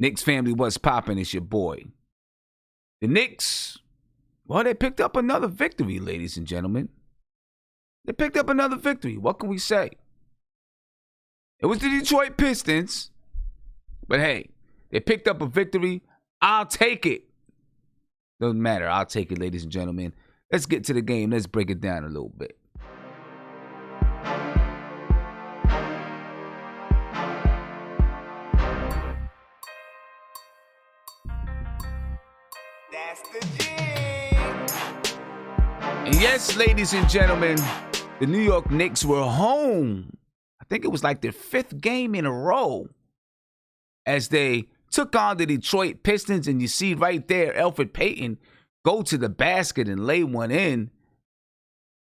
Knicks family, what's poppin'? It's your boy. The Knicks, well, they picked up another victory, ladies and gentlemen. They picked up another victory. What can we say? It was the Detroit Pistons. But hey, they picked up a victory. I'll take it. Doesn't matter. I'll take it, ladies and gentlemen. Let's get to the game. Let's break it down a little bit. That's the G. And yes, ladies and gentlemen, the New York Knicks were home. I think it was like their 5th game in a row as they took on the Detroit Pistons. And you see right there, Elfrid Payton go to the basket and lay one in.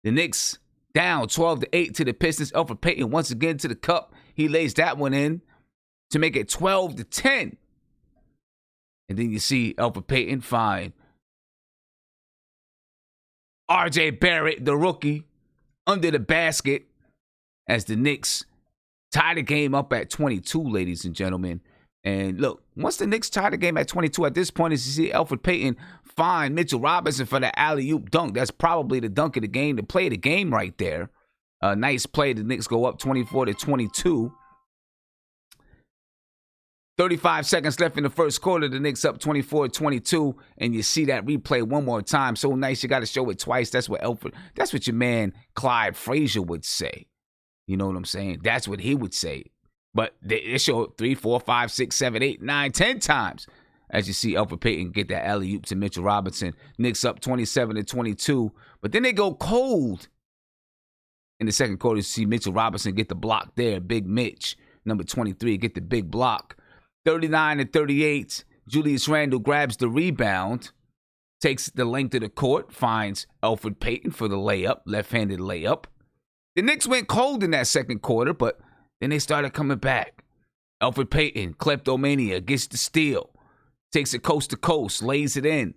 The Knicks down 12-8 to the Pistons. Elfrid Payton once again to the cup. He lays that one in to make it 12-10. And then you see Elfrid Payton find RJ Barrett, the rookie, under the basket as the Knicks tie the game up at 22, ladies and gentlemen. And look, once the Knicks tie the game at 22, at this point, as you see Elfrid Payton find Mitchell Robinson for the alley-oop dunk. That's probably the dunk of the game, the play of the game right there. Nice play. The Knicks go up 24-22. 35 seconds left in the first quarter. The Knicks up 24-22. And you see that replay one more time. So nice, you got to show it twice. That's what your man Clyde Frazier would say. You know what I'm saying? That's what he would say. But they show it 3, 4, 5, 6, 7, 8, 9, 10 times. As you see Elfrid Payton get that alley-oop to Mitchell Robinson. Knicks up 27-22. But then they go cold. In the second quarter, you see Mitchell Robinson get the block there. Big Mitch, number 23, get the big block. 39-38. Julius Randle grabs the rebound. Takes the length of the court. Finds Elfrid Payton for the layup. Left-handed layup. The Knicks went cold in that second quarter, but then they started coming back. Elfrid Payton, kleptomania, gets the steal. Takes it coast to coast, lays it in.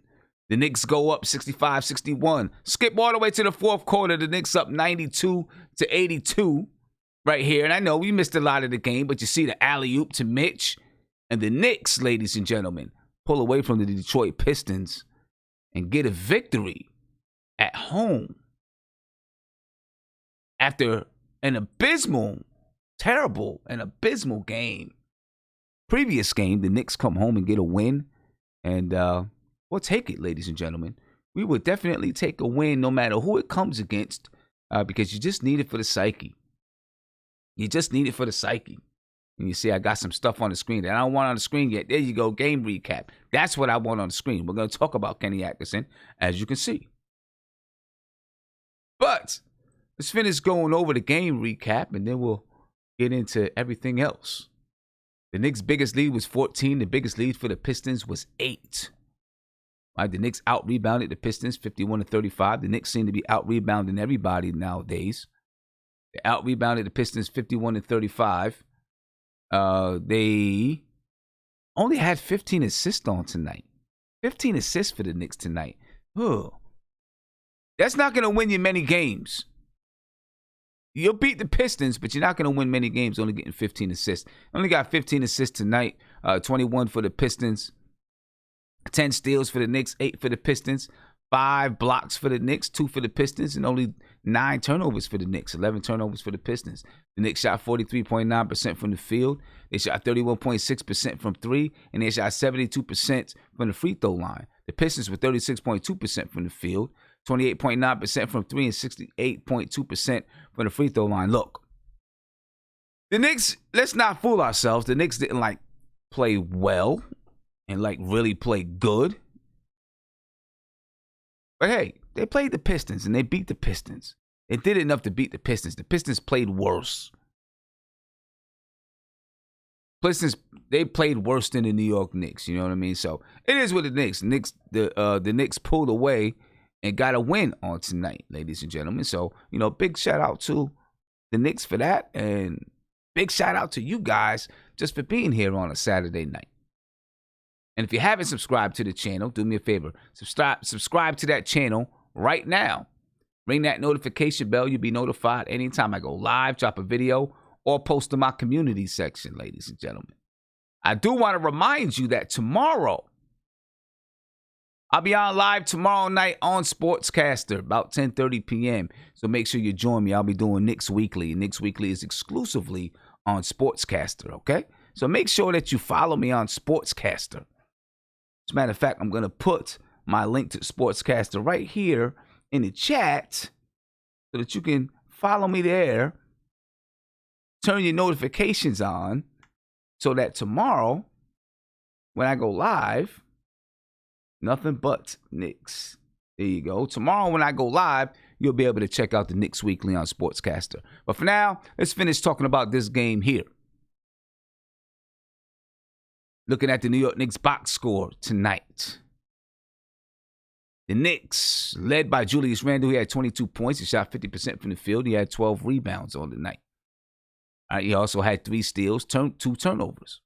The Knicks go up 65-61. Skip all the way to the fourth quarter. The Knicks up 92-82 right here. And I know we missed a lot of the game, but you see the alley-oop to Mitch. And the Knicks, ladies and gentlemen, pull away from the Detroit Pistons and get a victory at home. After an abysmal game. Previous game, the Knicks come home and get a win. And we'll take it, ladies and gentlemen. We will definitely take a win no matter who it comes against because you just need it for the psyche. You just need it for the psyche. And you see I got some stuff on the screen that I don't want on the screen yet. There you go, game recap. That's what I want on the screen. We're going to talk about Kenny Atkinson, as you can see. But let's finish going over the game recap, and then we'll get into everything else. The Knicks' biggest lead was 14. The biggest lead for the Pistons was 8. Right, the Knicks out-rebounded the Pistons 51-35. The Knicks seem to be out-rebounding everybody nowadays. They out-rebounded the Pistons 51-35. They only had 15 assists on tonight. 15 assists for the Knicks tonight. Ugh. That's not going to win you many games. You'll beat the Pistons, but you're not going to win many games only getting 15 assists. Only got 15 assists tonight, 21 for the Pistons, 10 steals for the Knicks, 8 for the Pistons, 5 blocks for the Knicks, 2 for the Pistons, and only 9 turnovers for the Knicks, 11 turnovers for the Pistons. The Knicks shot 43.9% from the field. They shot 31.6% from 3, and they shot 72% from the free throw line. The Pistons were 36.2% from the field, 28.9% from 3, and 68.2% from the free throw line. Look, the Knicks, let's not fool ourselves. The Knicks didn't, play well and, really play good. But, hey, they played the Pistons, and they beat the Pistons. They did enough to beat the Pistons. The Pistons played worse. Pistons, they played worse than the New York Knicks. You know what I mean? So, it is with the Knicks. The Knicks pulled away and got a win on tonight, ladies and gentlemen. So, big shout out to the Knicks for that. And big shout out to you guys just for being here on a Saturday night. And if you haven't subscribed to the channel, do me a favor. Subscribe to that channel right now. Ring that notification bell. You'll be notified anytime I go live, drop a video, or post to my community section, ladies and gentlemen. I do want to remind you that tomorrow, I'll be on live tomorrow night on Sportscaster about 10:30 p.m. So make sure you join me. I'll be doing Knicks Weekly. Knicks Weekly is exclusively on Sportscaster, okay? So make sure that you follow me on Sportscaster. As a matter of fact, I'm going to put my link to Sportscaster right here in the chat so that you can follow me there. Turn your notifications on so that tomorrow, when I go live, Nothing But Knicks. There you go. Tomorrow when I go live, you'll be able to check out the Knicks Weekly on Sportscaster. But for now, let's finish talking about this game here. Looking at the New York Knicks box score tonight. The Knicks, led by Julius Randle, he had 22 points. He shot 50% from the field. He had 12 rebounds on the night. He also had 3 steals, 2 turnovers.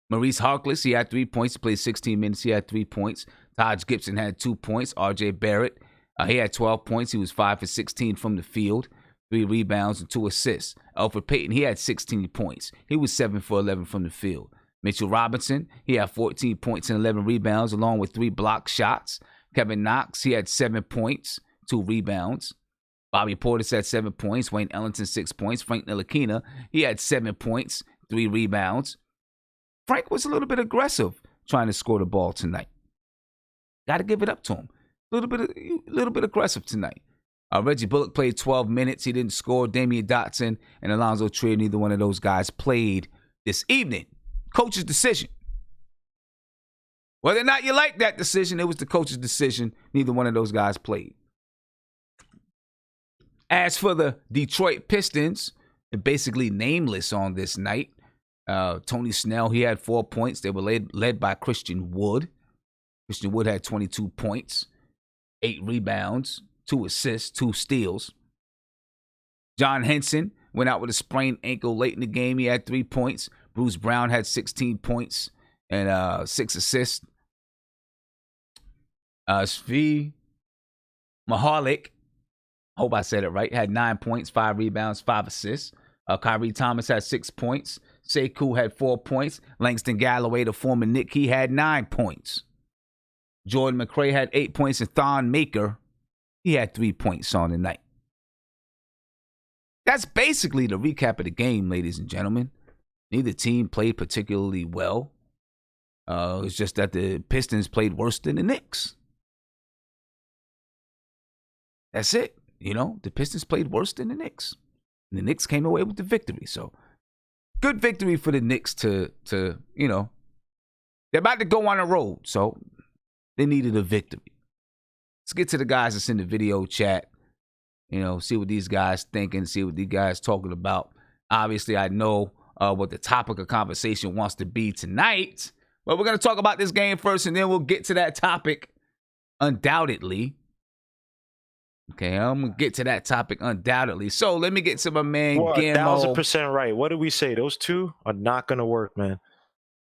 Maurice Harkless, he had 3 points. He played 16 minutes. He had 3 points. Taj Gibson had 2 points. RJ Barrett, he had 12 points. He was 5 for 16 from the field, 3 rebounds and 2 assists. Elfrid Payton, he had 16 points. He was 7 for 11 from the field. Mitchell Robinson, he had 14 points and 11 rebounds along with 3 block shots. Kevin Knox, he had 7 points, 2 rebounds. Bobby Portis had 7 points. Wayne Ellington, 6 points. Frank Ntilikina, he had 7 points, 3 rebounds. Frank was a little bit aggressive trying to score the ball tonight. Got to give it up to him. A little bit aggressive tonight. Reggie Bullock played 12 minutes. He didn't score. Damian Dotson and Alonzo Trier, neither one of those guys played this evening. Coach's decision. Whether or not you like that decision, it was the coach's decision. Neither one of those guys played. As for the Detroit Pistons, they're basically nameless on this night. Tony Snell, he had 4 points. They were led by Christian Wood. Christian Wood had 22 points, 8 rebounds, 2 assists, 2 steals. John Henson went out with a sprained ankle late in the game. He had 3 points. Bruce Brown had 16 points and 6 assists. Svi Mahalik, hope I said it right, had 9 points, 5 rebounds, 5 assists. Kyrie Thomas had 6 points. Sekou had 4 points. Langston Galloway, the former Knick, he had 9 points. Jordan McRae had 8 points, and Thon Maker, he had 3 points on the night. That's basically the recap of the game, ladies and gentlemen. Neither team played particularly well. It's just that the Pistons played worse than the Knicks. That's it. You know, the Pistons played worse than the Knicks. And the Knicks came away with the victory. So, good victory for the Knicks to you know, they're about to go on a road. So, they needed a victory. Let's get to the guys that's in the video chat. You know, see what these guys thinking, see what these guys talking about. Obviously, I know what the topic of conversation wants to be tonight. But we're going to talk about this game first, and then we'll get to that topic undoubtedly. Okay, I'm going to get to that topic undoubtedly. So let me get to my man, Guillermo. 1,000% right. What did we say? Those two are not going to work, man.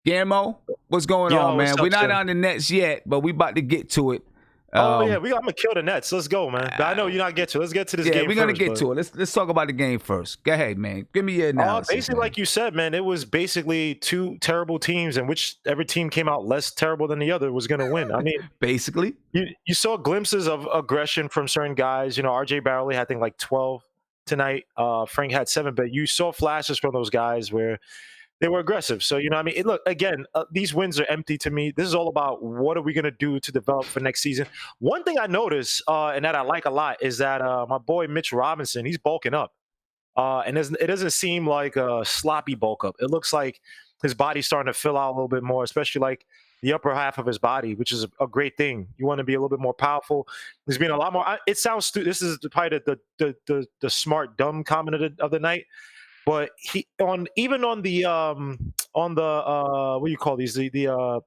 Guillermo, what's going on, man? We're not on the Nets yet, but we about to get to it. I'm gonna kill the Nets. Let's go, man. But I know you're not get to it. Let's get to this game. We're gonna get to it. Let's talk about the game first. Go ahead, man. Give me your analysis. Basically, man. like you said, man, it was basically 2 terrible teams, and whichever team came out less terrible than the other was gonna win. I mean, basically, you saw glimpses of aggression from certain guys. You know, RJ Barrett had, I think, like 12 tonight. Frank had 7, but you saw flashes from those guys where they were aggressive. So, you know, I mean, look, again, these wins are empty to me. This is all about what are we going to do to develop for next season. One thing I noticed, and that I like a lot, is that my boy Mitch Robinson, he's bulking up. And it doesn't seem like a sloppy bulk up. It looks like his body's starting to fill out a little bit more, especially like the upper half of his body, which is a great thing. You want to be a little bit more powerful. There's been a lot more. It sounds this is probably the smart, dumb comment of the night. But what do you call these, the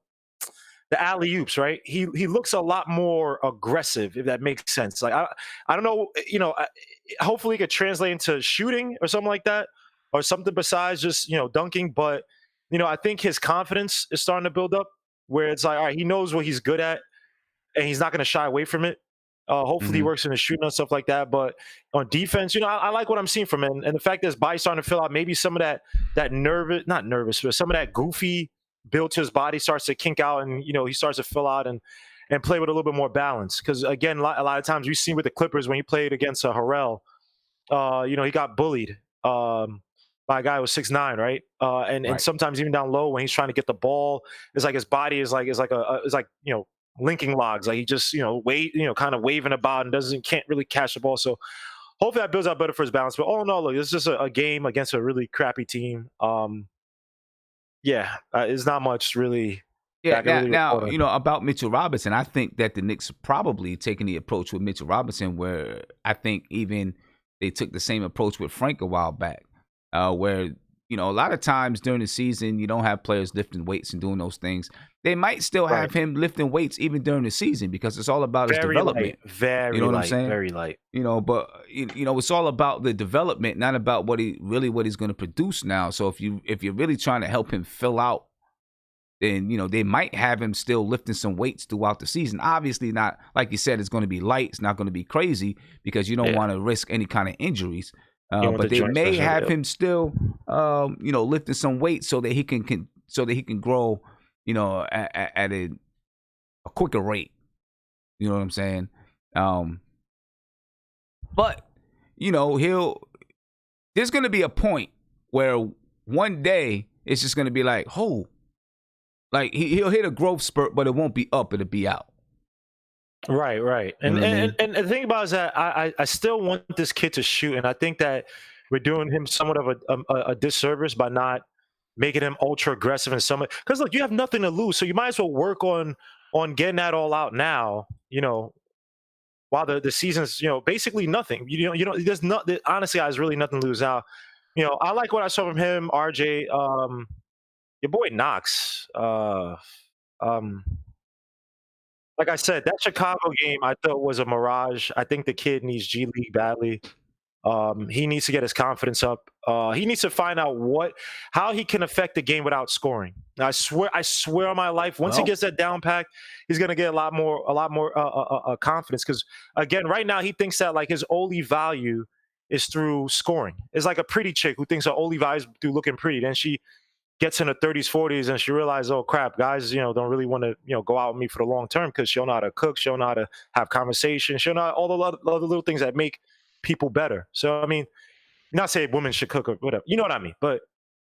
alley-oops, right? He looks a lot more aggressive, if that makes sense. Like I don't know, you know, hopefully it could translate into shooting or something like that, or something besides just, you know, dunking. But, you know, I think his confidence is starting to build up, where it's like, all right, he knows what he's good at, and he's not going to shy away from it. Hopefully he works in the shooting and stuff like that. But on defense, you know, I like what I'm seeing from him. And the fact that his body's starting to fill out maybe some of that nervous, not nervous, but some of that goofy build to his body starts to kink out, and he starts to fill out and play with a little bit more balance. Because again, a lot of times we've seen with the Clippers when he played against Harrell, he got bullied by a guy who was 6'9", right? And Right. sometimes even down low when he's trying to get the ball, it's like his body is like linking logs. Like he just kind of waving about and can't really catch the ball. So hopefully that builds out better for his balance. But all in all, look, this is just a game against a really crappy team. It's not much really. Yeah, Really now about Mitchell Robinson, I think that the Knicks are probably taking the approach with Mitchell Robinson where I think even they took the same approach with Frank a while back, where a lot of times during the season you don't have players lifting weights and doing those things. They might still have him lifting weights even during the season because it's all about his development. Very what light, I'm saying? Very light. But it's all about the development, not about what he's going to produce now. So if you're really trying to help him fill out, then they might have him still lifting some weights throughout the season. Obviously not, like you said, it's going to be light. It's not going to be crazy because you don't want to risk any kind of injuries. But they may have him still, lifting some weights so that he can grow, at a quicker rate. You know what I'm saying? But there's going to be a point where one day it's just going to be like, like he'll hit a growth spurt, but it won't be up; it'll be out. Right. And the thing about it is that I still want this kid to shoot, and I think that we're doing him somewhat of a disservice by not making him ultra aggressive in some. Because look, you have nothing to lose, so you might as well work on getting that all out now. While the season's basically nothing. There's not honestly, there's really nothing to lose now. I like what I saw from him, RJ. Your boy Knox. Like I said, that Chicago game I thought was a mirage. I think the kid needs G League badly. He needs to get his confidence up. He needs to find out how he can affect the game without scoring. Now, I swear on my life, once he gets that down pack, he's gonna get a lot more confidence. Because again, right now he thinks that like his only value is through scoring. It's like a pretty chick who thinks her only value is through looking pretty. Then she gets in her 30s, 40s, and she realizes, oh crap, guys, don't really want to, go out with me for the long term because she'll know how to cook, she'll know how to have conversation, she'll know all the other little things that make people better. So I mean, not saying women should cook or whatever, you know what I mean? But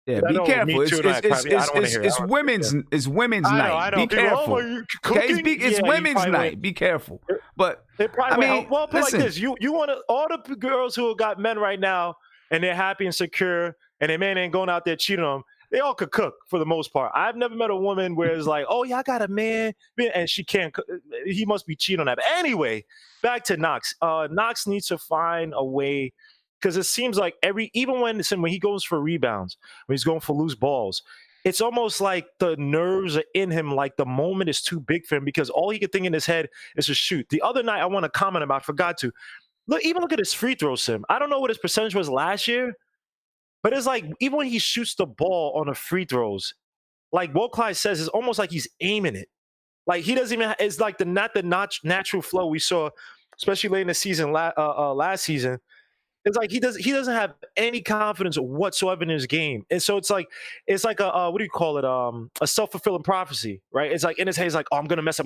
yeah, be careful. It's women's night. I know. Be careful. It's women's night. Be careful. But I mean, well, put like this: you want all the girls who got men right now, and they're happy and secure, and their man ain't going out there cheating on them. They all could cook for the most part. I've never met a woman where it's like, oh yeah, I got a man, and she can't cook. He must be cheating on that. But anyway, back to Knox. Knox needs to find a way, because it seems like even when he goes for rebounds, when he's going for loose balls, it's almost like the nerves are in him, like the moment is too big for him because all he can think in his head is to shoot. The other night, I want to comment about, I forgot to. Look at his free throw, Sim. I don't know what his percentage was last year, but it's like, even when he shoots the ball on the free throws, like Will Clyde says, it's almost like he's aiming it. Like he doesn't even, it's like not the natural flow we saw, especially late in the season, last season. It's like he doesn't have any confidence whatsoever in his game. And so it's like a what do you call it? A self-fulfilling prophecy, right? It's like in his head, he's like, oh, I'm going to mess up.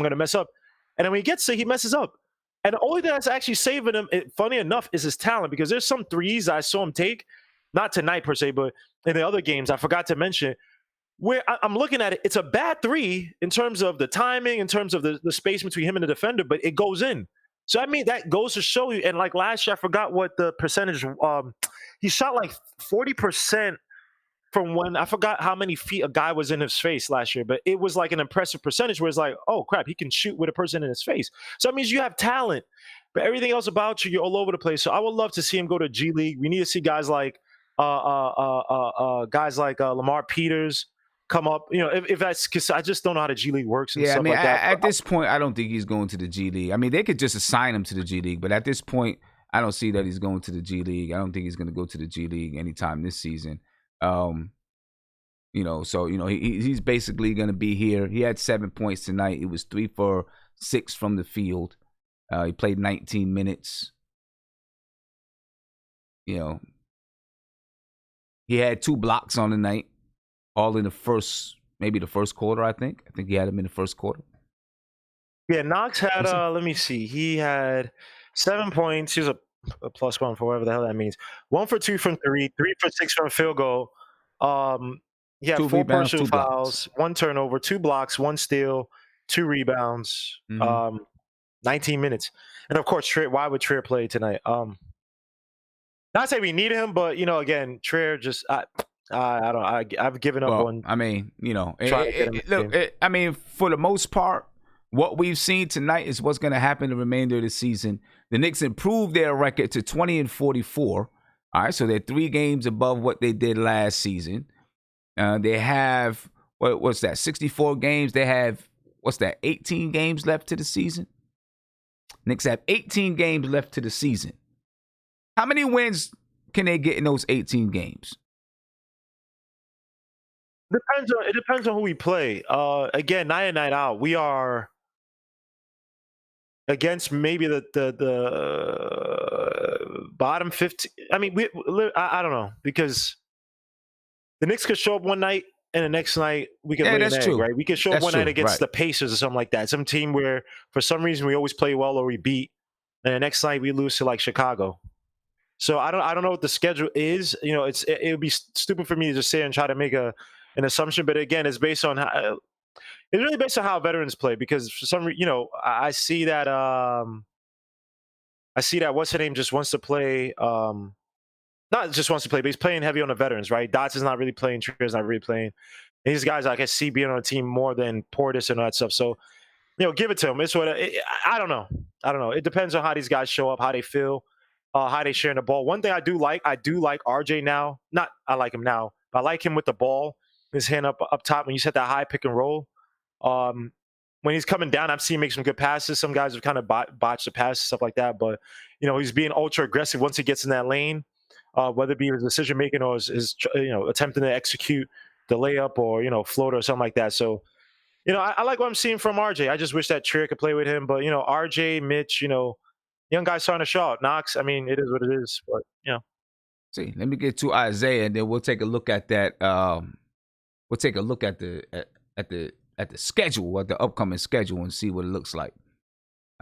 And then when he gets it, he messes up. And the only thing that's actually saving him, funny enough, is his talent, because there's some threes I saw him take, not tonight per se, but in the other games, I forgot to mention, where I'm looking at it, it's a bad three in terms of the timing, in terms of the space between him and the defender, but it goes in. So, I mean, that goes to show you. And like last year, I forgot what the percentage, he shot like 40% from when, I forgot how many feet a guy was in his face last year, but it was like an impressive percentage where it's like, oh crap, he can shoot with a person in his face. So that means you have talent, but everything else about you, you're all over the place. So I would love to see him go to G League. We need to see guys like Lamar Peters come up, if that's, because I just don't know how the G League works and stuff like that. At this point, I don't think he's going to the G League. I mean, they could just assign him to the G League, but at this point, I don't see that he's going to the G League. I don't think he's going to go to the G League anytime this season. He's basically going to be here. He had 7 points tonight. It was 3 for 6 from the field. He played 19 minutes. He had 2 blocks on the night, all in the first maybe the first quarter. I think he had him in the first quarter. Yeah, Knox had. Let me see. He had 7 points. He was a +1 for whatever the hell that means. 1 for 2 from 3, 3 for 6 from field goal. He had 2 4 rebounds, personal 2 blocks. fouls, 1 turnover, 2 blocks, 1 steal, 2 rebounds. 19 minutes, and of course, why would Trier play tonight? Not say we need him, but again, Trier just I don't. I've given up on. I mean, I mean, for the most part, what we've seen tonight is what's going to happen the remainder of the season. The Knicks improved their record to 20-44. All right, so they're 3 games above what they did last season. They have what's that? 64 games. They have 18 games left to the season. Knicks have 18 games left to the season. How many wins can they get in those 18 games? It depends on who we play. Again, night in, night out, we are against maybe the bottom 15. I mean, I don't know, because the Knicks could show up one night and the next night we could lay an egg, right? We could show up one night against the Pacers or something like that. Some team where for some reason we always play well or we beat, and the next night we lose to like Chicago. So I don't know what the schedule is. It would be stupid for me to just sit and try to make an assumption. But again, it's based on it's really based on how veterans play, because for some reason, I see that what's her name just wants to play. Not just wants to play, but he's playing heavy on the veterans, right? Dots is not really playing. Trier's not really playing. And these guys I can see being on a team more than Portis and all that stuff. So, give it to him. It's I don't know. It depends on how these guys show up, how they feel, how they sharing the ball. One thing I do like RJ now. Not I like him now, but I like him with the ball, his hand up top when you set that high pick and roll. When he's coming down, I've seen him make some good passes. Some guys have kind of botched the passes, stuff like that. But he's being ultra aggressive once he gets in that lane. Whether it be his decision making or his attempting to execute the layup or floater or something like that. So I like what I'm seeing from RJ. I just wish that Trier could play with him. But RJ, Mitch, young guys starting to show out. Knox, I mean, it is what it is. But see, let me get to Isaiah, and then we'll take a look at that. We'll take a look at the schedule, at the upcoming schedule, and see what it looks like.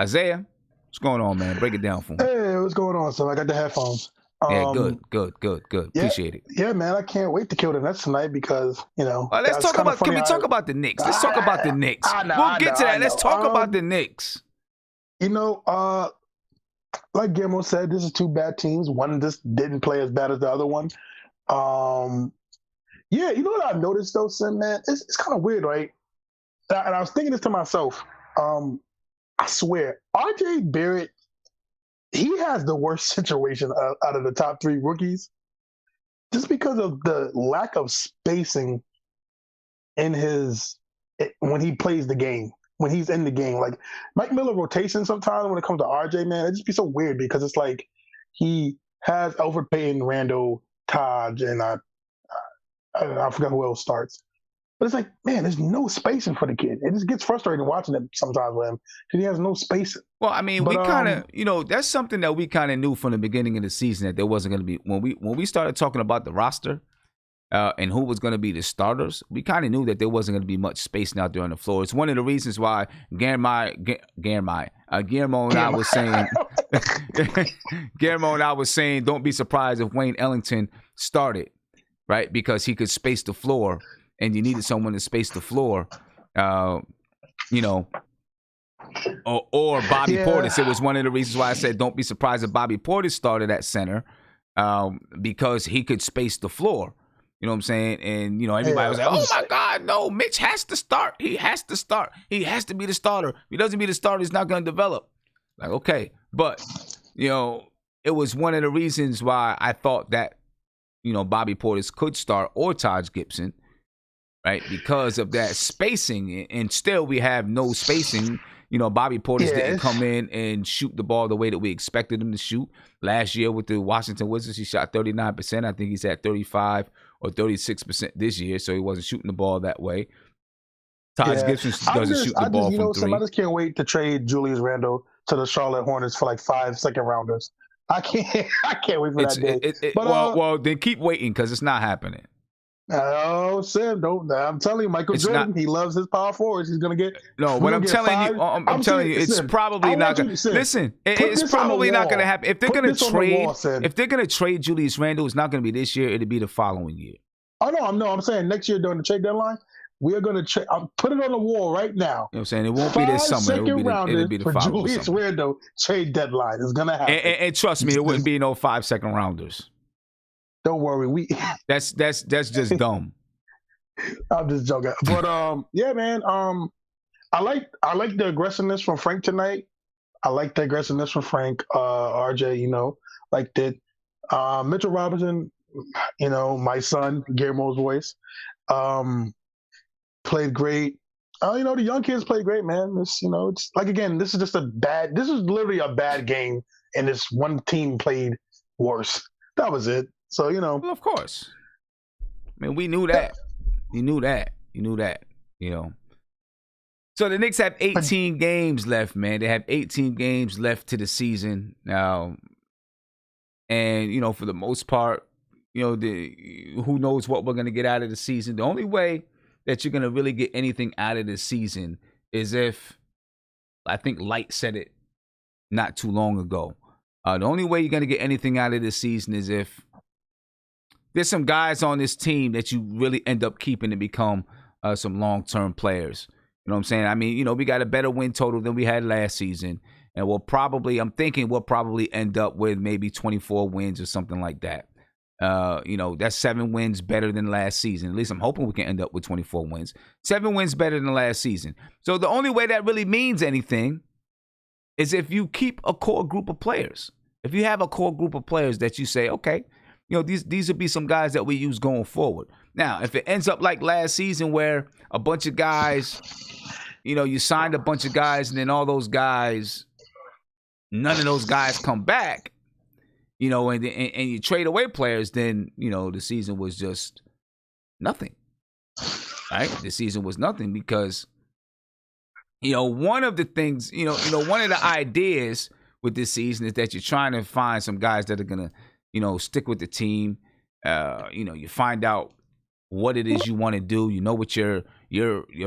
Isaiah, what's going on, man? Break it down for me. Hey, what's going on? So I got the headphones. Yeah, good. Yeah, appreciate it. Yeah, man, I can't wait to kill the Nets tonight because let's talk about. Can we talk about the Knicks? Let's talk about the Knicks. We'll get to that. Let's talk about the Knicks. Like Guillermo said, this is 2 bad teams. One just didn't play as bad as the other one. Yeah, you know what I've noticed though, Sim, man? It's kind of weird, right? And I was thinking this to myself. I swear, RJ Barrett, he has the worst situation out of the top 3 rookies, just because of the lack of spacing in when he plays the game, when he's in the game. Like Mike Miller rotation sometimes when it comes to RJ, man, it just be so weird because it's like he has Elfrid Payton, Randall, Taj, and I forgot who else starts. But it's like, man, there's no spacing for the kid. It just gets frustrating watching it sometimes with him because he has no spacing. Well, I mean, we kind of, that's something that we kind of knew from the beginning of the season, that there wasn't going to be, when we started talking about the roster and who was going to be the starters, we kind of knew that there wasn't going to be much spacing out there on the floor. It's one of the reasons why Guillermo and I was saying, Guillermo and I was saying, don't be surprised if Wayne Ellington started, right? Because he could space the floor. And you needed someone to space the floor, or Bobby Portis. It was one of the reasons why I said don't be surprised if Bobby Portis started at center, because he could space the floor. You know what I'm saying? And, everybody was like, oh, my God, no, Mitch has to start. He has to start. He has to be the starter. If he doesn't be the starter, he's not going to develop. Like, okay. But, it was one of the reasons why I thought that, Bobby Portis could start, or Taj Gibson, right? Because of that spacing. And still we have no spacing. Bobby Portis didn't come in and shoot the ball the way that we expected him to shoot. Last year with the Washington Wizards, he shot 39%. I think he's at 35 or 36% this year, so he wasn't shooting the ball that way. Taj Gibson doesn't shoot the ball from 3. I just can't wait to trade Julius Randle to the Charlotte Hornets for like 5 second rounders. I can't wait for that day. Well, then keep waiting because it's not happening. Oh, Sam, don't. I'm telling you, Michael It's Jordan, not. he loves his power forwards. He's gonna get. No, We're what gonna I'm get telling you, five. I'm telling you, it's Sam, probably I not want you gonna. to Sam, Listen, put it's this on the probably not gonna wall. happen. If they're Put gonna this on the trade, wall, Sam. if they're gonna trade Julius Randle, it's not gonna be this year. It'll be the following year. Oh no, I'm saying next year during the trade deadline, we are gonna trade. I'll put it on the wall right now. You know what I'm saying? It won't be this summer. It'll be the for following Julius summer. Randle trade deadline is gonna happen. And trust me, it wouldn't be no 5 second rounders. Don't worry, we. That's just dumb. I'm just joking, but yeah, man. I like the aggressiveness from Frank tonight. I like the aggressiveness from Frank. RJ, liked it. Mitchell Robinson, my son, Guillermo's voice, played great. The young kids played great, man. It's like, again, this is literally a bad game, and this one team played worse. That was it. So, Well, of course. I mean, we knew that. You knew that. So the Knicks have 18 games left, man. They have 18 games left to the season now. And, for the most part, who knows what we're going to get out of the season. The only way that you're going to really get anything out of the season is if, I think Light said it not too long ago. The only way you're going to get anything out of this season is if there's some guys on this team that you really end up keeping to become some long-term players. You know what I'm saying? I mean, we got a better win total than we had last season. And I'm thinking we'll probably end up with maybe 24 wins or something like that. That's 7 wins better than last season. At least I'm hoping we can end up with 24 wins. 7 wins better than last season. So the only way that really means anything is if you keep a core group of players. If you have a core group of players that you say, okay, these would be some guys that we use going forward. Now, if it ends up like last season where a bunch of guys, you signed a bunch of guys and then all those guys, none of those guys come back, and you trade away players, then, the season was just nothing, right? The season was nothing because, one of the things, one of the ideas with this season is that you're trying to find some guys that are going to, stick with the team. You find out what it is you want to do. You know what your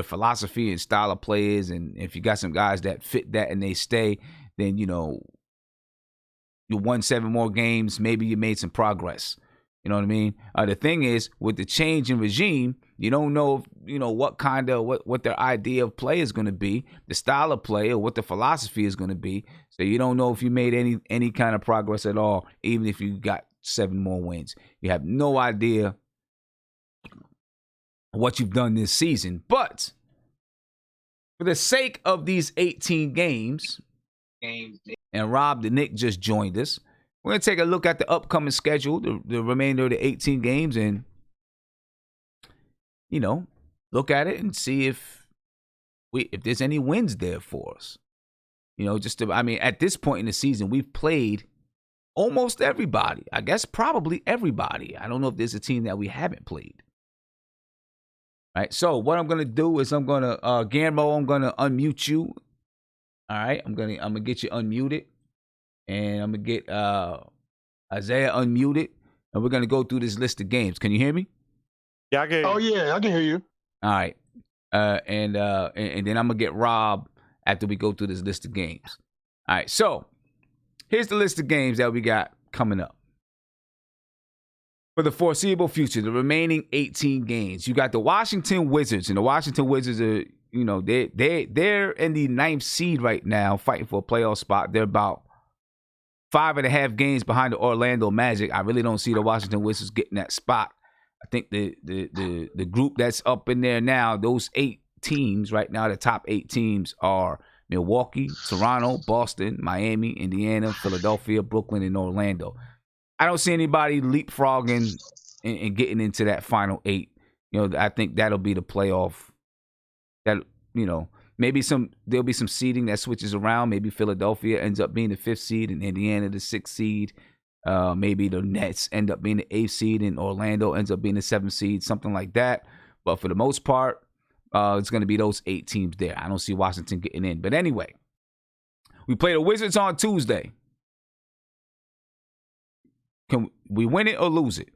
philosophy and style of play is. And if you got some guys that fit that and they stay, then, you won 7 more games. Maybe you made some progress. You know what I mean? The thing is, with the change in regime, you don't know, what their idea of play is going to be, the style of play, or what the philosophy is going to be. So you don't know if you made any kind of progress at all, even if you got 7 more wins. You have no idea what you've done this season. But for the sake of these 18 games, and Rob the Knick just joined us, we're going to take a look at the upcoming schedule, the remainder of the 18 games, and, look at it and see if there's any wins there for us. At this point in the season, we've played almost everybody. I guess probably everybody. I don't know if there's a team that we haven't played. All right, so what I'm going to do is Guillermo, I'm going to unmute you. All right, I'm gonna get you unmuted, and I'm gonna get Isaiah unmuted, and we're gonna go through this list of games. Can you hear me? Yeah, I can hear you. Oh yeah, I can hear you. All right, and then I'm gonna get Rob after we go through this list of games. All right, so here's the list of games that we got coming up for the foreseeable future. The remaining 18 games. You got the Washington Wizards, and the Washington Wizards are, they're in the 9th seed right now, fighting for a playoff spot. They're about 5.5 games behind the Orlando Magic. I really don't see the Washington Wizards getting that spot. I think the group that's up in there now, those 8 teams right now, the top 8 teams are Milwaukee, Toronto, Boston, Miami, Indiana, Philadelphia, Brooklyn, and Orlando. I don't see anybody leapfrogging and getting into that final 8. I think that'll be the playoff. That, maybe there'll be some seeding that switches around. Maybe Philadelphia ends up being the 5th seed and Indiana the 6th seed. Maybe the Nets end up being the 8th seed and Orlando ends up being the 7th seed, something like that. But for the most part, it's going to be those 8 teams there. I don't see Washington getting in. But anyway, we play the Wizards on Tuesday. Can we win it or lose it?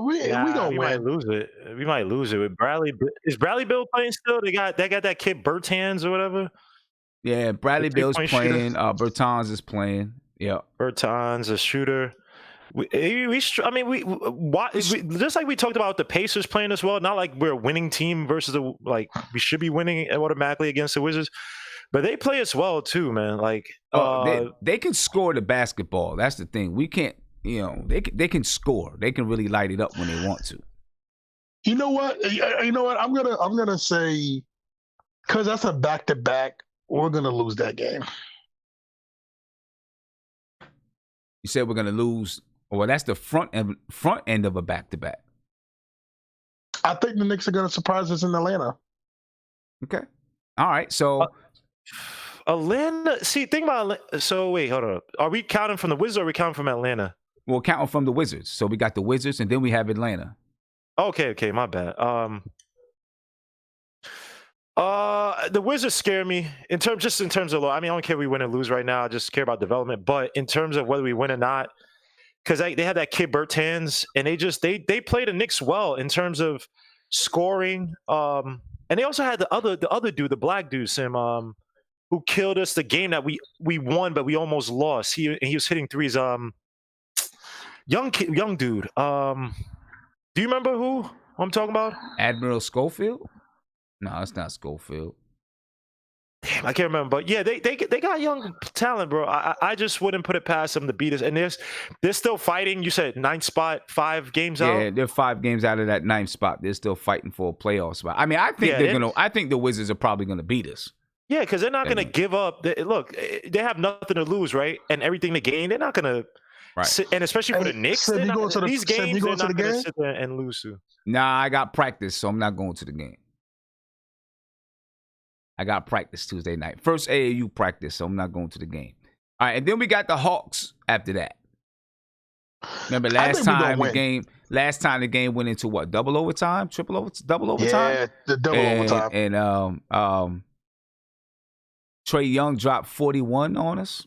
we gonna we win. might lose it. We might lose it with Bradley. Is Bradley Bill playing still? They got that kid Bertans or whatever. Yeah, Bradley Bill's three-point playing. Bertans is playing. Yeah. Bertans, a shooter. Just like we talked about the Pacers playing as well. Not like we're a winning team versus we should be winning automatically against the Wizards, but they play as well too, man. Like they can score the basketball. That's the thing. We can't. They can score. They can really light it up when they want to. You know what? I'm gonna say, because that's a back-to-back. We're gonna lose that game. You said we're gonna lose. Well, that's the front end of a back-to-back. I think the Knicks are gonna surprise us in Atlanta. Okay. All right. So Atlanta. See, think about Atlanta. So wait, hold on. Are we counting from the Wizards or are we counting from Atlanta? We're counting from the Wizards. So we got the Wizards, and then we have Atlanta. Okay, my bad. The Wizards scare me in terms of. I mean, I don't care if we win or lose right now. I just care about development. But in terms of whether we win or not, because they had that kid Bertans, and they played the Knicks well in terms of scoring. And they also had the other dude, the black dude, Sim, who killed us the game that we won, but we almost lost. He was hitting threes. Young dude. Do you remember who I'm talking about? Admiral Schofield? No, it's not Schofield. Damn, I can't remember. But yeah, they got young talent, bro. I just wouldn't put it past them to beat us. And they're still fighting. You said 9th spot, 5 games out. Yeah, they're 5 games out of that 9th spot. They're still fighting for a playoff spot. I mean, I think I think the Wizards are probably gonna beat us. Yeah, because they're not gonna give up. Look, they have nothing to lose, right? And everything to gain. They're not gonna. Right. And especially for the Knicks, these games they're not going to sit there and lose to. Nah, I got practice, so I'm not going to the game. I got practice Tuesday night. First AAU practice, so I'm not going to the game. All right, and then we got the Hawks after that. Remember last time the game went into what? Double overtime? Double overtime? Yeah, the double overtime. And Trae Young dropped 41 on us.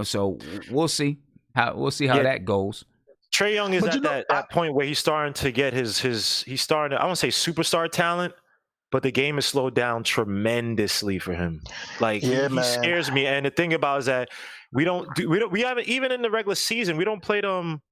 So we'll see how that goes. Trae Young is at that point where he's starting to get he's starting to, I won't say superstar talent, but the game is slowed down tremendously for him. Like he scares me. And the thing about it is that we haven't, even in the regular season, we don't play them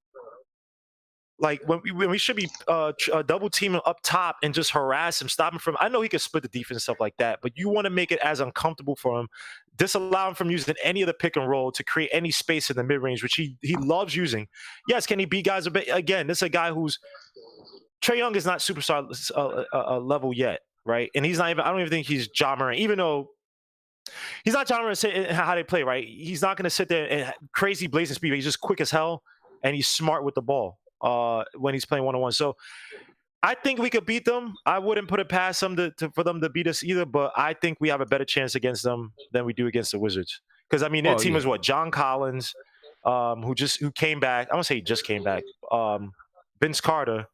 like when we should be double teaming up top and just harass him, stop him from. I know he can split the defense and stuff like that, but you want to make it as uncomfortable for him. Disallow him from using any of the pick and roll to create any space in the mid range, which he loves using. Yes, can he beat guys a bit? Again, this is a guy who's Trae Young is not superstar level yet, right? And he's not even. I don't even think he's Ja Morant, even though he's not Ja Morant in how they play, right? He's not going to sit there and crazy blazing speed. But he's just quick as hell, and he's smart with the ball when he's playing 1-on-1. So I think we could beat them. I wouldn't put it past them for them to beat us either, but I think we have a better chance against them than we do against the Wizards. Because I mean, their team is what? John Collins, who came back. I won't say he just came back. Vince Carter,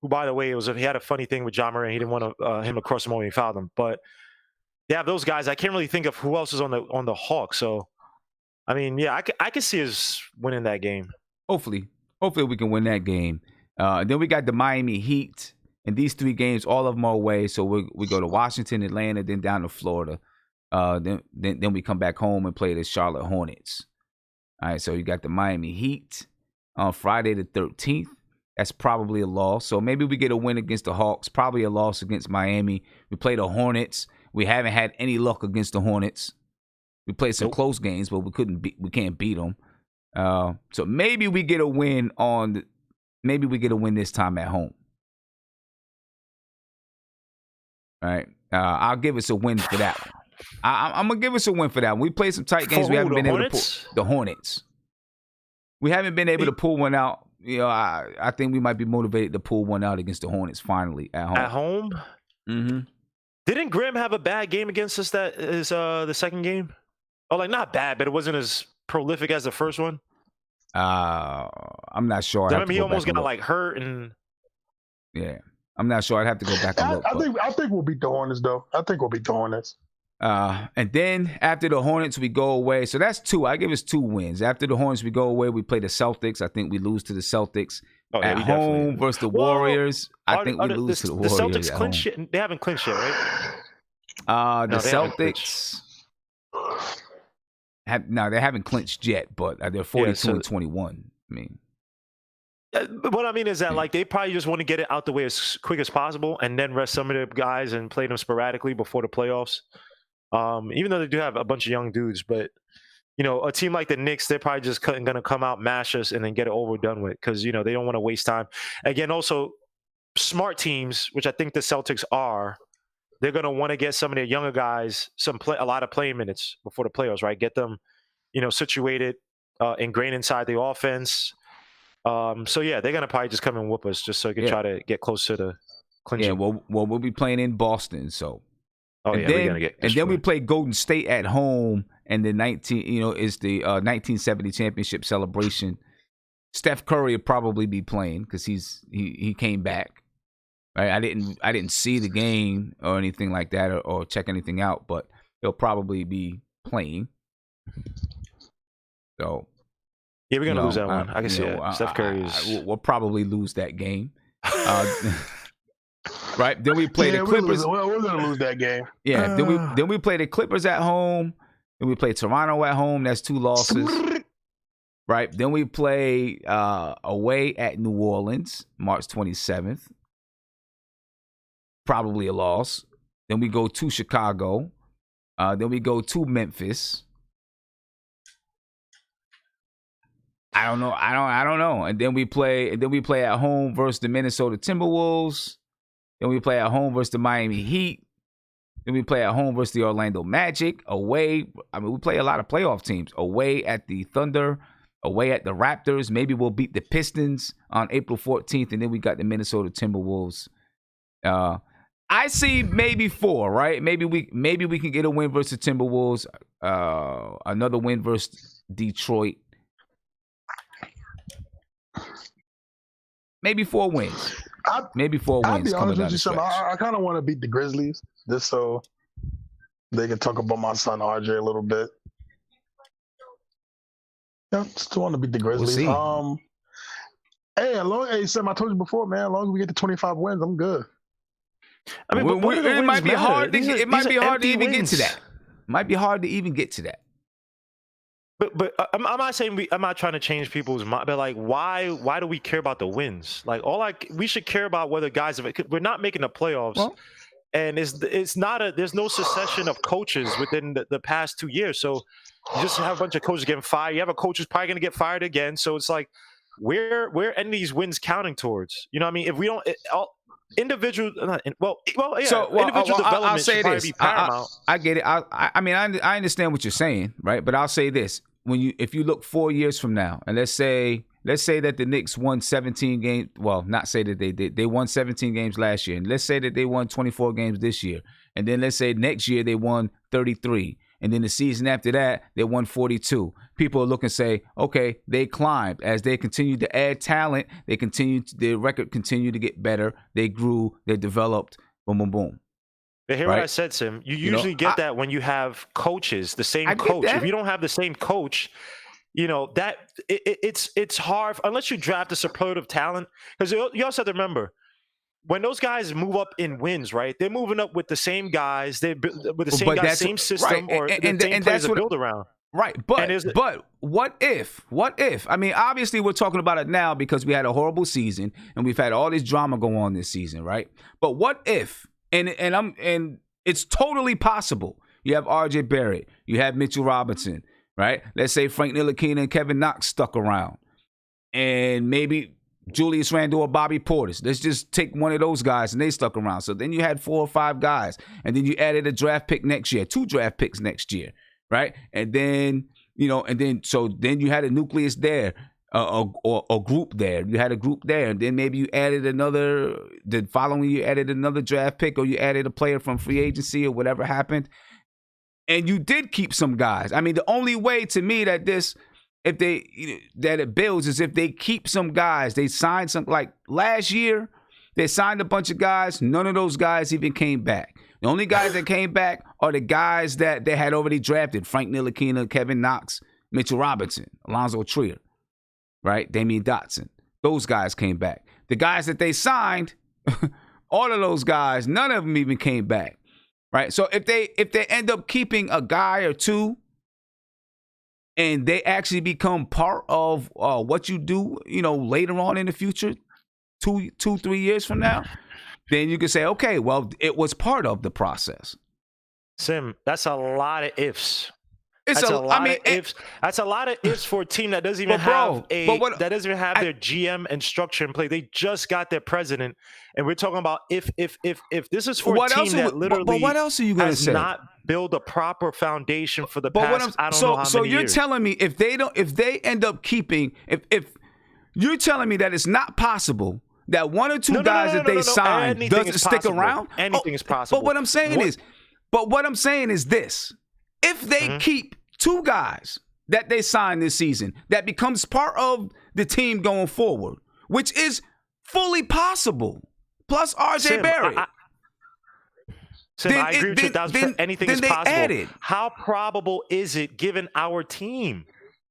who by the way he had a funny thing with Ja Morant. He didn't want him to cross him when he fouled him. But they have those guys. I can't really think of who else is on the Hawks. So I mean, yeah, I can see us winning that game. Hopefully we can win that game. Then we got the Miami Heat, and these 3 games, all of them are away. So we go to Washington, Atlanta, then down to Florida. Then we come back home and play the Charlotte Hornets. All right, so you got the Miami Heat on Friday the 13th. That's probably a loss. So maybe we get a win against the Hawks, probably a loss against Miami. We play the Hornets. We haven't had any luck against the Hornets. We played some close games, but we can't beat them. So maybe we get a win this time at home. All right. I'll give us a win for that one. I'm going to give us a win for that one. We played some tight games. We haven't been able to pull the Hornets. We haven't been able to pull one out. I think we might be motivated to pull one out against the Hornets finally at home. At home? Mm-hmm. Didn't Grimm have a bad game against us that is the second game? Oh, like not bad, but it wasn't as prolific as the first one? I'm not sure. I remember he almost got like hurt and. Yeah, I'm not sure. I'd have to go back and look. I think we'll beat the Hornets though. I think we'll beat the Hornets. And then after the Hornets, we go away. So that's 2. I give us 2 wins. After the Hornets, we go away. We play the Celtics. I think we lose to the Celtics. At home versus the Warriors. I think we lose to the Warriors. The Celtics at clinch home. it. They haven't clinched yet, right? The Celtics they haven't clinched yet, but they're 42 and 21. I mean, what I mean is that like they probably just want to get it out the way as quick as possible, and then rest some of the guys and play them sporadically before the playoffs. Even though they do have a bunch of young dudes, but you know, a team like the Knicks, they're probably just going to come out, mash us, and then get it over done with because you know they don't want to waste time. Again, also smart teams, which I think the Celtics are. They're going to want to get some of their younger guys a lot of playing minutes before the playoffs, right? Get them, you know, situated, ingrained inside the offense. So yeah, they're going to probably just come and whoop us just so they can try to get close to the clinching. Yeah, well, we'll be playing in Boston, so. We're going to get. And then we play Golden State at home, and the 1970 championship celebration. Steph Curry will probably be playing because he came back. Right? I didn't see the game or anything like that or check anything out, but he'll probably be playing. So yeah, we're gonna lose that one. I can see that. Steph Curry we'll probably lose that game. Right? Then we play the Clippers. We're gonna lose that game. Yeah. Then we play the Clippers at home. Then we play Toronto at home. That's 2 losses. Right? Then we play away at New Orleans, March 27th. Probably a loss. Then we go to Chicago. Then we go to Memphis. I don't know. I don't know. And then we play at home versus the Minnesota Timberwolves. Then we play at home versus the Miami Heat. Then we play at home versus the Orlando Magic. Away, I mean, we play a lot of playoff teams. Away at the Thunder. Away at the Raptors. Maybe we'll beat the Pistons on April 14th. And then we got the Minnesota Timberwolves. I see maybe 4, right? Maybe we can get a win versus the Timberwolves. Another win versus Detroit. Maybe 4 wins. Maybe 4 wins. I'll be honest with you, son. Stretch. I kind of want to beat the Grizzlies just so they can talk about my son RJ a little bit. Yeah, still want to beat the Grizzlies. We'll see. Hey, Sam, I told you before, man. As long as we get to 25 wins, I'm good. I mean, it might be hard. It might be hard to even wins. get to that. Might be hard to even get to that. But I'm not saying I'm not trying to change people's mind. But like, why do we care about the wins? Like, we should care about whether guys. We're not making the playoffs, and there's no succession of coaches within the past 2 years. So you just have a bunch of coaches getting fired. You have a coach who's probably going to get fired again. So it's like, where any of these wins counting towards? You know what I mean? If we don't. Individual development should probably be paramount. I get it. I mean, I understand what you're saying, right? But I'll say this: if you look 4 years from now, and let's say that the Knicks won 17 games. Well, not say that they did. They won 17 games last year, and let's say that they won 24 games this year, and then let's say next year they won 33. And then the season after that, they won 42. People are looking and say, okay, they climbed. As they continue to add talent, their record continued to get better. They grew, they developed, boom, boom, boom. But hear what I said, Sim. You usually get that when you have coaches, the same coach. If you don't have the same coach, you know, that it's hard unless you draft a superlative talent. Because you also have to remember, when those guys move up in wins, right? They're moving up with the same guys. They're with the same guys, same system, right. or the same players to build around. Right, but what if? I mean, obviously we're talking about it now because we had a horrible season and we've had all this drama go on this season, right? But what if? And it's totally possible. You have RJ Barrett, you have Mitchell Robinson, right? Let's say Frank Ntilikina and Kevin Knox stuck around, and maybe Julius Randle or Bobby Portis. Let's just take one of those guys and they stuck around. So then you had 4 or 5 guys. And then you added a draft pick next year, 2 draft picks next year, right? And then, so then you had a nucleus there, or a group there. You had a group there. And then maybe you added the following year you added another draft pick, or you added a player from free agency or whatever happened. And you did keep some guys. I mean, the only way to me that it builds is if they keep some guys. They signed some, like last year, they signed a bunch of guys. None of those guys even came back. The only guys that came back are the guys that they had already drafted: Frank Ntilikina, Kevin Knox, Mitchell Robinson, Alonzo Trier, right? Damian Dotson. Those guys came back. The guys that they signed, all of those guys, none of them even came back, right? So if they end up keeping a guy or two, and they actually become part of what you do, later on in the future, 2-3 years from now, then you can say, okay, well, it was part of the process. Sim, that's a lot of ifs. It's That's a lot of ifs. That's a lot of ifs for a team that doesn't even have their GM and structure in play. They just got their president, and we're talking about if this is for a team that literally but what else are you gonna say? Not build a proper foundation for the past. I don't know how many So you're years. telling me if they end up keeping if you're telling me that it's not possible that one or two guys that they signed doesn't stick around? Anything is possible. But what I'm saying is this. If they keep two guys that they signed this season, that becomes part of the team going forward, which is fully possible, plus RJ Barrett. I agree with you 1,000%. Anything is possible. Added. How probable is it given our team?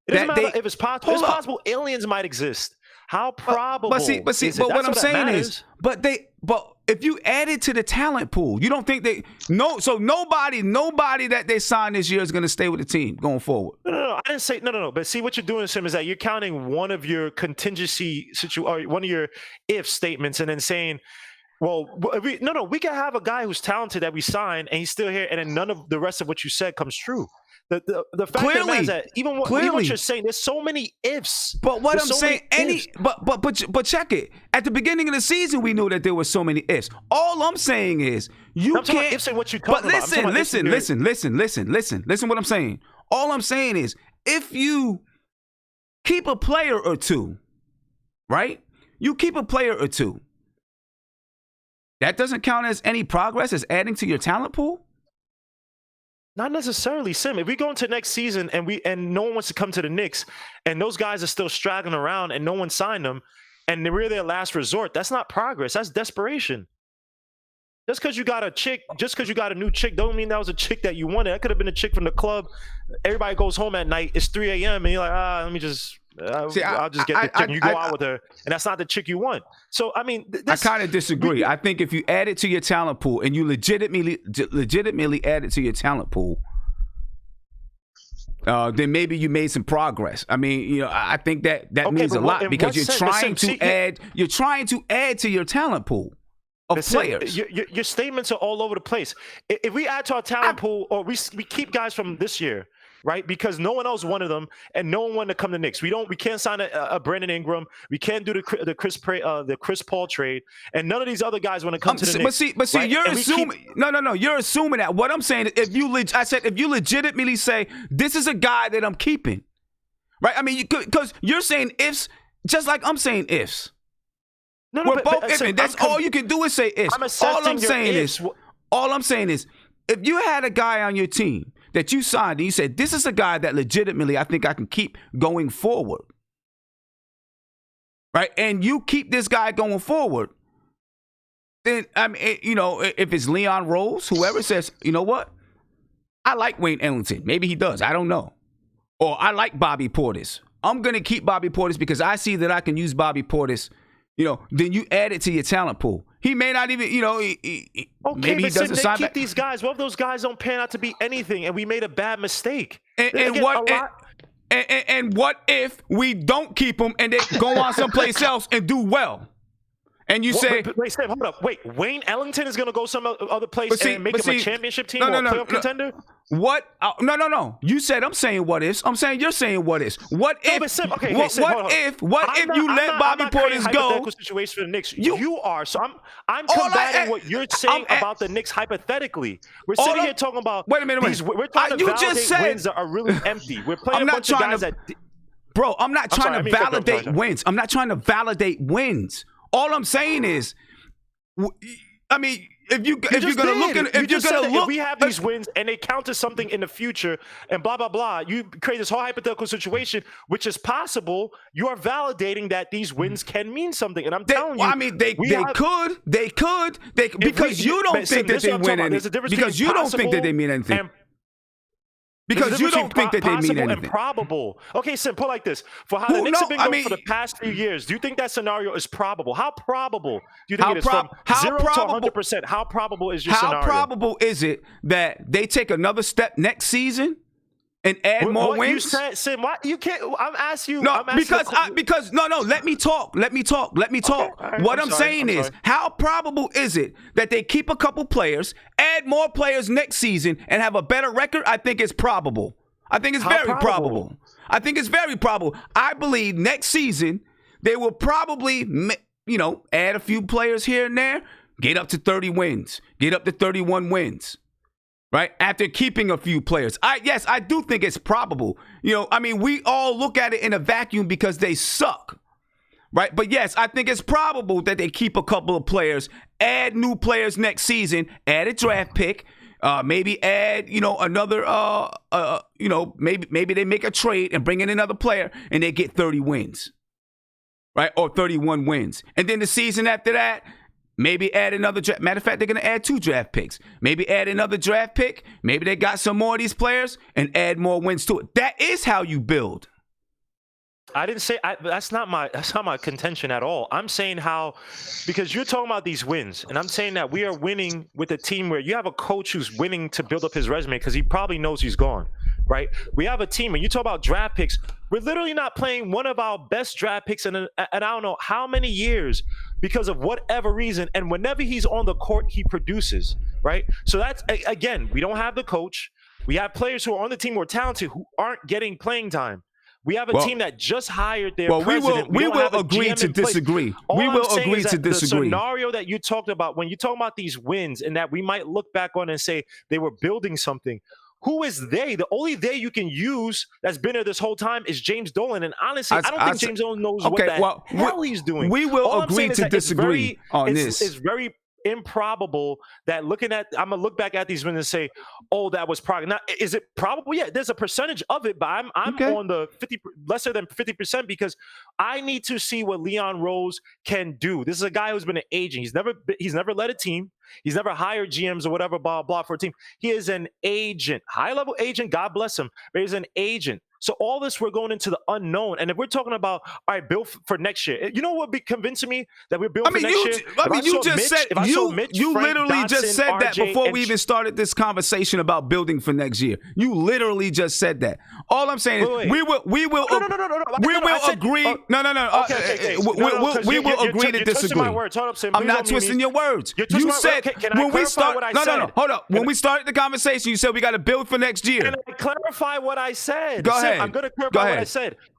It doesn't matter if it's possible. It's possible aliens might exst. How probable? But what I'm saying is, but if you add it to the talent pool, you don't think so nobody that they signed this year is going to stay with the team going forward. No, I didn't say no. But see, what you're doing, Sim, is that you're counting one of your contingency or one of your if statements, and then saying, well, we can have a guy who's talented that we signed and he's still here, and then none of the rest of what you said comes true. The fact is that even what you're saying, there's so many ifs. But what I'm saying, but check it. At the beginning of the season, we knew that there were so many ifs. All I'm saying is I'm can't. Ifs and what you talking about. Listen. What I'm saying. All I'm saying is, if you keep a player or two, right? You keep a player or two. That doesn't count as any progress as adding to your talent pool. Not necessarily, Sim. If we go into next season and no one wants to come to the Knicks, and those guys are still straggling around and no one signed them, and we're their last resort, that's not progress. That's desperation. Just because you got a new chick, don't mean that was a chick that you wanted. That could have been a chick from the club. Everybody goes home at night. It's 3 a.m. and you're like, let me just. I'll just get the chick. And you go out with her, and that's not the chick you want. So I mean, I kind of disagree. I think if you add it to your talent pool and you legitimately add it to your talent pool, then maybe you made some progress. I mean, I think that means a lot because you're trying to add to your talent pool of players. Your statements are all over the place. If we add to our talent pool, or we keep guys from this year, right? Because no one else wanted them, and no one wanted to come to Knicks. We can't sign a Brandon Ingram. We can't do the Chris Paul trade, and none of these other guys want to come to the Knicks. But see, right? You're assuming. No. You're assuming that. What I'm saying, if you legitimately say this is a guy that I'm keeping, right? I mean, because you're saying ifs, just like I'm saying ifs. We're both ifing. That's all you can do is say ifs. All I'm saying is, if you had a guy on your team that you signed and you said, this is a guy that legitimately I think I can keep going forward, right? And you keep this guy going forward, then, I mean, if it's Leon Rose, whoever says, you know what? I like Wayne Ellington. Maybe he does. I don't know. Or I like Bobby Portis. I'm going to keep Bobby Portis because I see that I can use Bobby Portis. Then you add it to your talent pool. He may not even, maybe he doesn't sign back. Keep these guys. What if those guys don't pan out to be anything and we made a bad mistake? And what if we don't keep them and they go on someplace else and do well? And you say, wait, Sam, hold up. Wait, Wayne Ellington is going to go some other place and make him a championship team or a playoff contender? What? No. You said I'm saying what ifs. I'm saying you're saying what ifs. What if? What if you let Bobby Portis go? Hypothetical situation for the Knicks. You are. So I'm combating what you're saying about the Knicks hypothetically. We're sitting here talking about. Wait a minute. We're trying to validate wins that are really empty. We're playing a bunch of guys that. Bro, I'm not trying to validate wins. I'm not trying to validate wins. All I'm saying is, I mean, if you're gonna look at if we have these wins and they count as something in the future and blah blah blah, you create this whole hypothetical situation, which is possible. You are validating that these wins can mean something, and I'm telling you. I mean, they could because you don't think that they win anything. Because you don't think that they mean anything. Because you don't think that they mean anything. And probable. Okay, simple like this. For how the Knicks have been going for the past few years, do you think that scenario is probable? How probable do you think it is from 0 to 100%? How probable is your scenario? How probable is it that they take another step next season and add more wins? You said, Sim, why you can't? I'm asking you. No, because let me talk. Okay, what I'm saying is, how probable is it that they keep a couple players, add more players next season, and have a better record? I think it's probable. I think it's very probable. I think it's very probable. I believe next season they will probably, add a few players here and there, get up to 30 wins, get up to 31 wins. Right? After keeping a few players. Yes, I do think it's probable. We all look at it in a vacuum because they suck. Right? But yes, I think it's probable that they keep a couple of players, add new players next season, add a draft pick, maybe add, another, maybe they make a trade and bring in another player and they get 30 wins. Right? Or 31 wins. And then the season after that, maybe add another draft. Matter of fact, they're going to add 2 draft picks. Maybe add another draft pick. Maybe they got some more of these players and add more wins to it. That is how you build. I didn't say that's not my contention at all. I'm saying because you're talking about these wins, and I'm saying that we are winning with a team where you have a coach who's winning to build up his resume because he probably knows he's gone. Right? We have a team, and you talk about draft picks. We're literally not playing one of our best draft picks in I don't know how many years because of whatever reason. And whenever he's on the court, he produces. Right? So that's, again, we don't have the coach. We have players who are on the team who are talented who aren't getting playing time. We have a team that just hired their president. We will agree to disagree. We will agree to disagree. The scenario that you talked about, when you talk about these wins and that we might look back on and say they were building something, who is they? The only they you can use that's been there this whole time is James Dolan. And honestly, I don't think James Dolan knows what the hell he's doing. We will agree to disagree on this. It's very improbable that I'm gonna look back at these wins and say, oh, that was probably not. Is it probable? Yeah, there's a percentage of it, but I'm on the lesser than 50% because I need to see what Leon Rose can do. This is a guy who's been an agent. He's never led a team. He's never hired GMs or whatever, blah, blah, for a team. He is an agent, high-level agent. God bless him. But he's an agent. So all this, we're going into the unknown. And if we're talking about, all right, build for next year, you know what would be convincing me that we're building for next year? You literally just said that before we even started this conversation about building for next year. You literally just said that. All I'm saying is we will agree. We will agree to disagree. I'm not twisting your words. You said when we start. No. Hold up. When we started the conversation, you said we got to build for next year. Can I clarify what I said? Go ahead. I'm going to clarify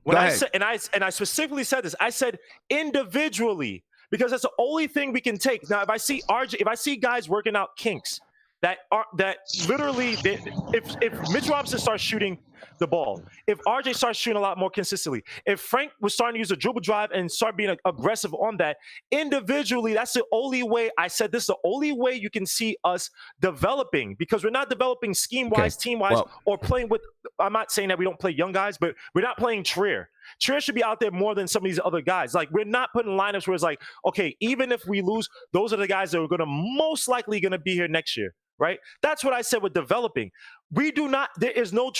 what I said. I specifically said this. I said individually because that's the only thing we can take. Now, if I see guys working out kinks that literally, if Mitch Robinson starts shooting the ball, if RJ starts shooting a lot more consistently, if Frank was starting to use a dribble drive and start being aggressive on that individually, that's the only way. I said this is the only way you can see us developing because we're not developing scheme-wise, team-wise, or playing with. I'm not saying that we don't play young guys, but we're not playing Trier. Trier should be out there more than some of these other guys. Like, we're not putting lineups where it's like, okay, even if we lose, those are the guys that are going to most likely going to be here next year. Right? That's what I said with developing. We do not, there's no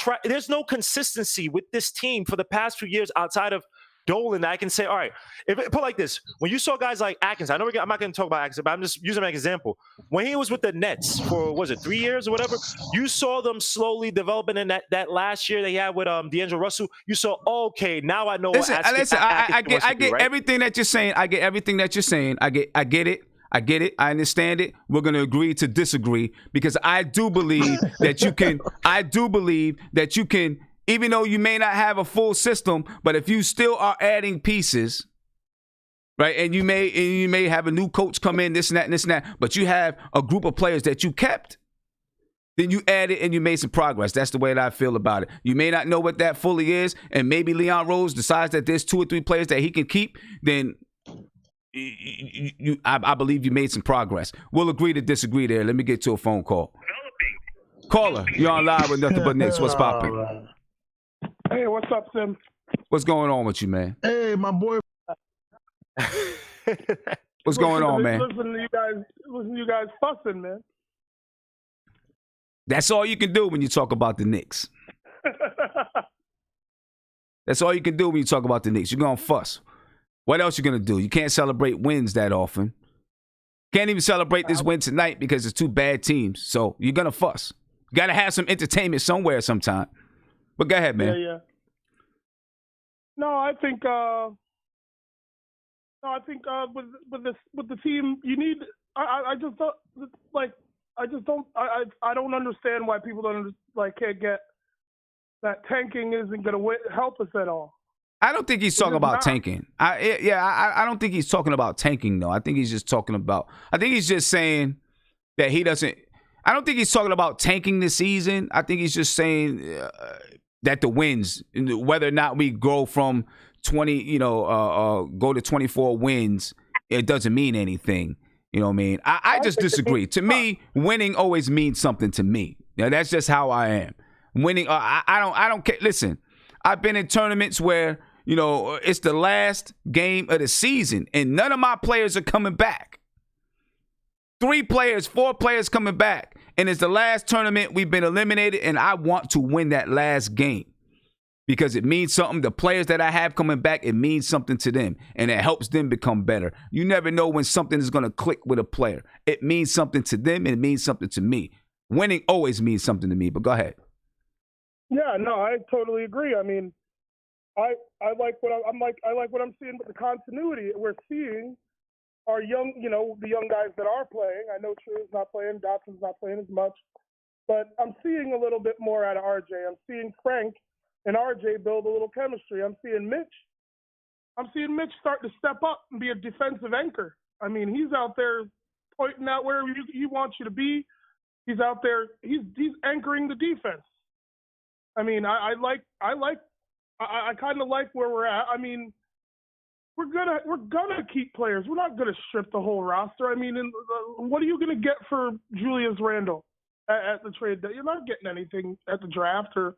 consistency with this team for the past few years outside of Dolan. I can say, all right, if it put like this, when you saw guys like Atkinson, I'm not going to talk about Atkinson, but I'm just using him as an example. When he was with the Nets for, 3 years or whatever, you saw them slowly developing in that last year they had with D'Angelo Russell. You saw, okay, now I know. I get everything that you're saying. I get everything that you're saying. I get it. I get it. I understand it. We're going to agree to disagree because I do believe that you can. I do believe that you can, even though you may not have a full system, but if you still are adding pieces, right, and you may have a new coach come in, this and that and this and that, but you have a group of players that you kept, then you added and you made some progress. That's the way that I feel about it. You may not know what that fully is, and maybe Leon Rose decides that there's 2 or 3 players that he can keep, then I believe you made some progress. We'll agree to disagree there. Let me get to a phone call. Caller, you're on live with Nothing But Knicks. What's popping? Hey, what's up, Sim? What's going on with you, man? Hey, my boy. What's going on, man? Listen to you guys fussing, man. That's all you can do when you talk about the Knicks. That's all you can do when you talk about the Knicks. You're going to fuss. What else you going to do? You can't celebrate wins that often. Can't even celebrate this win tonight because it's two bad teams. So you're going to fuss. You got to have some entertainment somewhere sometime. But go ahead, man. Yeah. No, I think with the team, you need. I just don't like. I don't understand why people can't get that tanking isn't going to help us at all. I don't think he's talking about tanking. I don't think he's talking about tanking, though. I think he's just talking about. I think he's just saying that he doesn't. I don't think he's talking about tanking this season. I think he's just saying that the wins, whether or not we go from 20, go to 24 wins, it doesn't mean anything. You know what I mean? I just disagree. To me, winning always means something to me. Now, that's just how I am. Winning, I don't care. Listen, I've been in tournaments where, it's the last game of the season and none of my players are coming back. 4 players coming back. And it's the last tournament we've been eliminated, and I want to win that last game because it means something. The players that I have coming back, it means something to them, and it helps them become better. You never know when something is going to click with a player. It means something to them, and it means something to me. Winning always means something to me, but go ahead. Yeah, no, I totally agree. I mean, I like what I'm seeing with the continuity. We're seeing our young, the young guys that are playing. I know True's not playing, Dotson's not playing as much, but I'm seeing a little bit more out of RJ. I'm seeing Frank and RJ build a little chemistry. I'm seeing Mitch start to step up and be a defensive anchor. I mean, he's out there pointing out where he wants you to be. He's out there. He's anchoring the defense. I mean, I kind of like where we're at. I mean, we're gonna keep players. We're not gonna strip the whole roster. I mean, what are you gonna get for Julius Randle at the trade? You're not getting anything at the draft or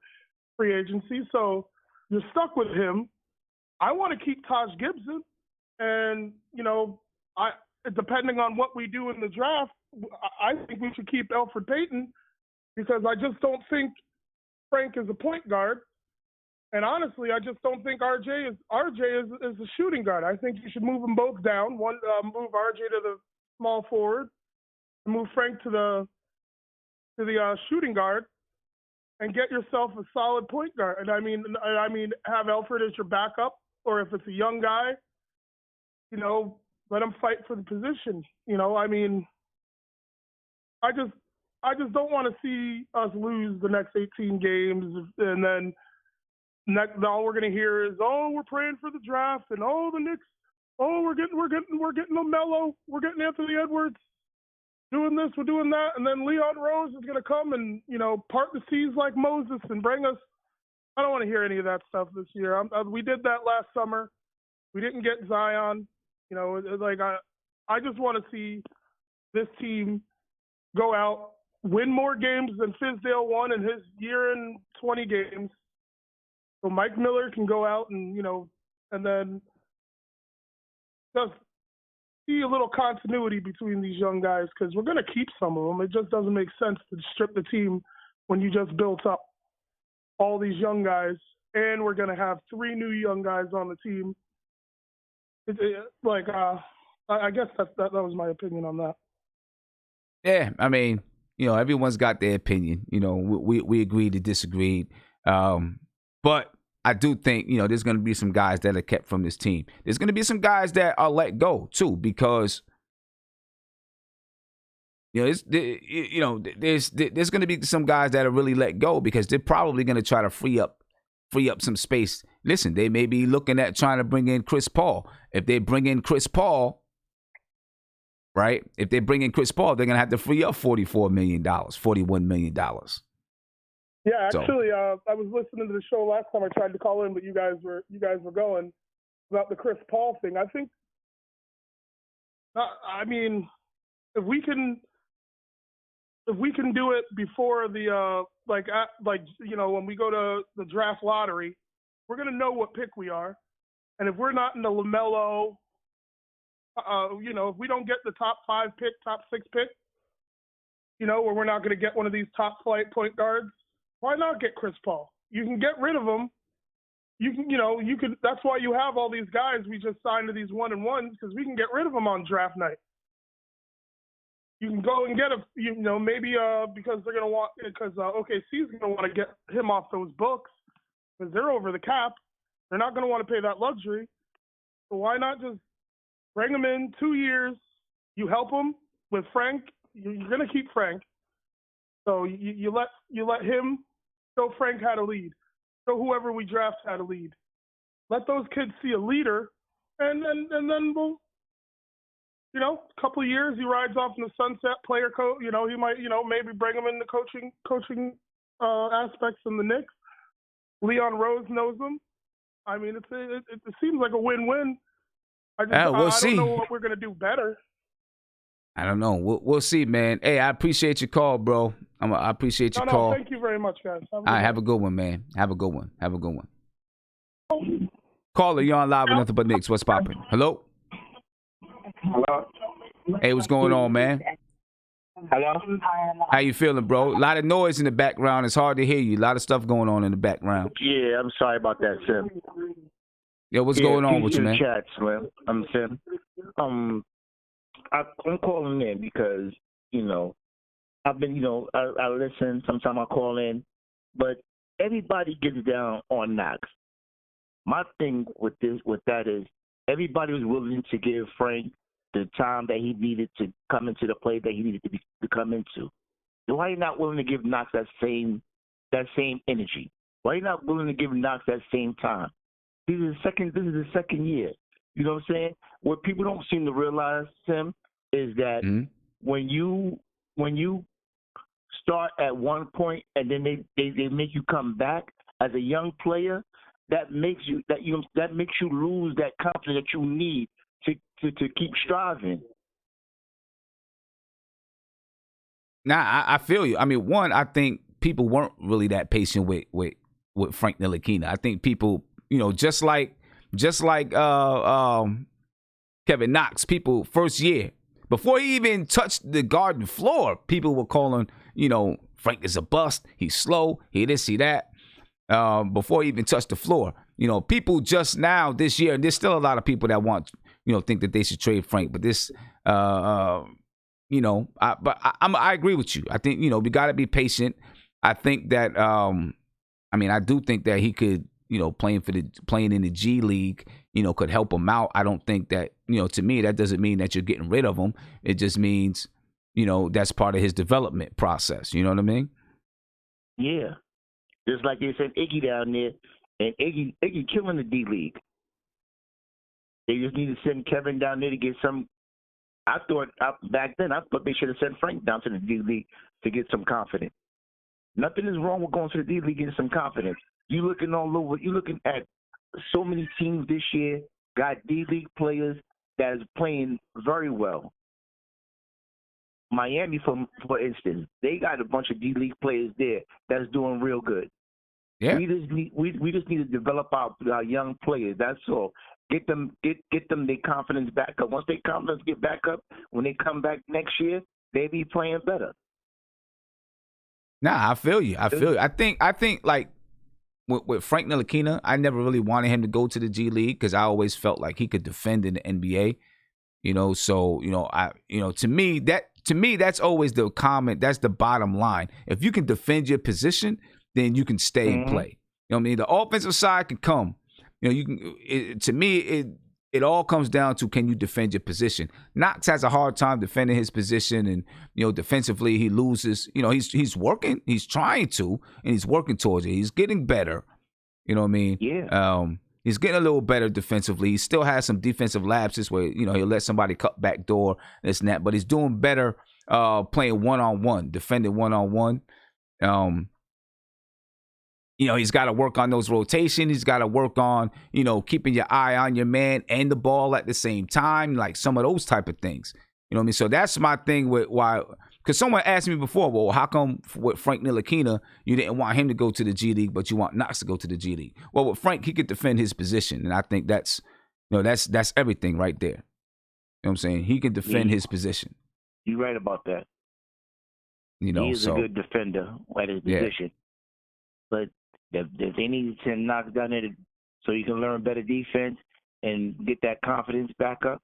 free agency, so you're stuck with him. I want to keep Taj Gibson, and depending on what we do in the draft, I think we should keep Elfrid Payton because I just don't think Frank is a point guard. And honestly, I just don't think RJ is a shooting guard. I think you should move them both down. Move RJ to the small forward, and move Frank to the shooting guard, and get yourself a solid point guard. And I mean, have Elfrid as your backup, or if it's a young guy, let him fight for the position. I mean, I just don't want to see us lose the next 18 games, and then. All we're gonna hear is, "Oh, we're praying for the draft," and "Oh, the Knicks, oh, we're getting LaMelo, we're getting Anthony Edwards, doing this, we're doing that," and then Leon Rose is gonna come and part the seas like Moses and bring us. I don't want to hear any of that stuff this year. We did that last summer. We didn't get Zion. I just want to see this team go out, win more games than Fizdale won in his year and 20 games. So Mike Miller can go out and, and then just see a little continuity between these young guys because we're going to keep some of them. It just doesn't make sense to strip the team when you just built up all these young guys, and we're going to have 3 new young guys on the team. I guess that was my opinion on that. Yeah, I mean, everyone's got their opinion. We agreed to disagree. But I do think, there's going to be some guys that are kept from this team. There's going to be some guys that are let go, too, because, there's going to be some guys that are really let go because they're probably going to try to free up some space. Listen, they may be looking at trying to bring in Chris Paul. If they bring in Chris Paul, right? If they bring in Chris Paul, they're going to have to free up $44 million, $41 million. Yeah, actually, I was listening to the show last time. I tried to call in, but you guys were going about the Chris Paul thing. I think I mean, if we can do it before the when we go to the draft lottery, we're gonna know what pick we are, and if we're not in the LaMelo, if we don't get the top 5 pick, top 6 pick, where we're not gonna get one of these top flight point guards, why not get Chris Paul? You can get rid of him. You can. That's why you have all these guys we just signed to these 1-and-1s, because we can get rid of them on draft night. You can go and get maybe because they're gonna want, because OKC is gonna want to get him off those books because they're over the cap. They're not gonna want to pay that luxury. So why not just bring him in 2 years? You help him with Frank. You're gonna keep Frank. So you let him show Frank how to lead. Show whoever we draft how to lead. Let those kids see a leader, and then we'll, a couple of years he rides off in the sunset. Player coach, he might, maybe bring him in the coaching aspects in the Knicks. Leon Rose knows him. I mean, it seems like a win-win. I don't know what we're gonna do better. I don't know. We'll see, man. Hey, I appreciate your call, bro. I appreciate your call. Thank you very much, guys. Have a good one, man. Have a good one. Caller, you're on live with Nothing But Knicks. What's popping? Hello? Hello? Hey, what's going on, man? Hello? How you feeling, bro? A lot of noise in the background. It's hard to hear you. A lot of stuff going on in the background. Yeah, I'm sorry about that, Sim. Yo, what's going on with you, man? Chat, Slim. I'm Sim. I'm calling in because, I've been, I listen. Sometimes I call in. But everybody gets down on Knox. My thing with that is everybody was willing to give Frank the time that he needed to come into the play that he needed to come into. Why are you not willing to give Knox that same energy? Why are you not willing to give Knox that same time? This is the second year. You know what I'm saying? What people don't seem to realize, Tim, is that when you start at one point and then they make you come back as a young player, that makes you lose that confidence that you need to keep striving. Nah, I feel you. I mean, one, I think people weren't really that patient with Frank Ntilikina. I think people, just like Kevin Knox, people first year, before he even touched the garden floor, people were calling, Frank is a bust. He's slow. He this, he that. Before he even touched the floor, people just now this year, and there's still a lot of people that want, think that they should trade Frank. But this, I agree with you. I think, we got to be patient. I think that, I do think that he could, playing in the G League, could help him out. I don't think that, to me, that doesn't mean that you're getting rid of him. It just means, that's part of his development process. You know what I mean? Yeah. Just like they sent Iggy down there, and Iggy killing the D League. They just need to send Kevin down there to get some. Back then I thought they should have sent Frank down to the D League to get some confidence. Nothing is wrong with going to the D League getting some confidence. You looking all over. You looking at so many teams this year got D League players that is playing very well. Miami, for instance, they got a bunch of D League players there that's doing real good. Yeah. We just need to develop our young players. That's all. Get them their confidence back up. Once their confidence get back up, when they come back next year, they be playing better. Nah, I feel you. I think like with Frank Ntilikina, I never really wanted him to go to the G League because I always felt like he could defend in the NBA. To me, that's always the comment. That's the bottom line. If you can defend your position, then you can stay and play. You know what I mean? The offensive side can come. To me, it all comes down to, can you defend your position? Knox has a hard time defending his position, and defensively he loses. He's working, he's trying to, and he's working towards it. He's getting better. You know what I mean? Yeah. He's getting a little better defensively. He still has some defensive lapses where he'll let somebody cut back door, this and that. But he's doing better playing 1-on-1, defending 1-on-1. he's got to work on those rotations. He's got to work on, keeping your eye on your man and the ball at the same time, like some of those type of things. You know what I mean? So that's my thing with why, because someone asked me before, well, how come with Frank Ntilikina, you didn't want him to go to the G League, but you want Knox to go to the G League? Well, with Frank, he could defend his position, and I think that's everything right there. You know what I'm saying? He can defend his position. You're right about that. He is a good defender at his position. But if they need to send Knox down there so you can learn better defense and get that confidence back up,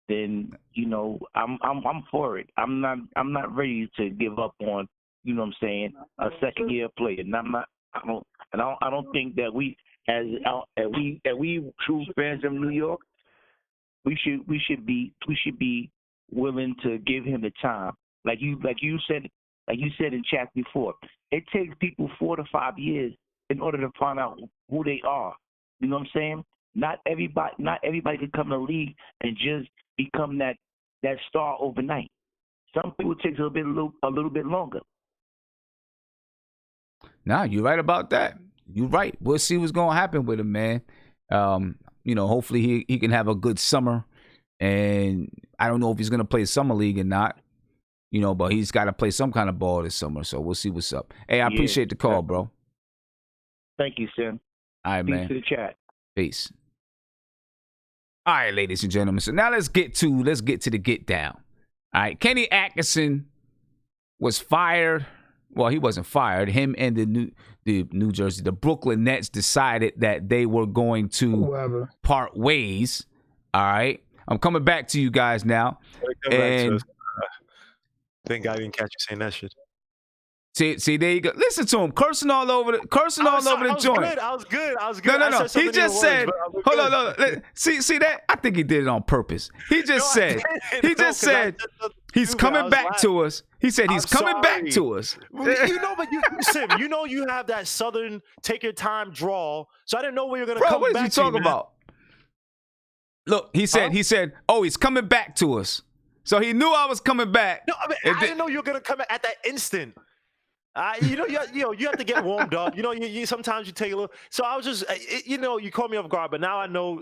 then I'm for it. I'm not ready to give up on a second year player. And I don't think that we as we true fans of New York, we should be willing to give him the time. Like you said in chat before, it takes people 4 to 5 years in order to find out who they are. You know what I'm saying? Not everybody can come to the league and just become that star overnight. Some people it takes a little bit longer. Nah, you're right about that. You're right. We'll see what's gonna happen with him, man. Hopefully he can have a good summer. And I don't know if he's gonna play summer league or not. But he's got to play some kind of ball this summer. So we'll see what's up. Hey, I appreciate the call, bro. Thank you, Sim. All right, man. Peace to the chat. Peace. All right, ladies and gentlemen. So now let's get to the get down. All right, Kenny Atkinson was fired. Well, he wasn't fired. Him and the Brooklyn Nets decided that they were going to part ways. All right, I'm coming back to you guys now. Thank God I didn't catch you saying that shit. See, there you go. Listen to him cursing all over the joint. I was good. No. He just said, hold on. See that? I think he did it on purpose. He just said, he's coming back to us. He said he's coming back to us. Sim, you have that Southern take your time draw. So I didn't know where you're gonna come back. What is he talking about? Look, he said, oh, he's coming back to us. So he knew I was coming back. No, I didn't know you were gonna come at that instant. You have to get warmed up. You sometimes you take a little. So I was just, you caught me off guard. But now I know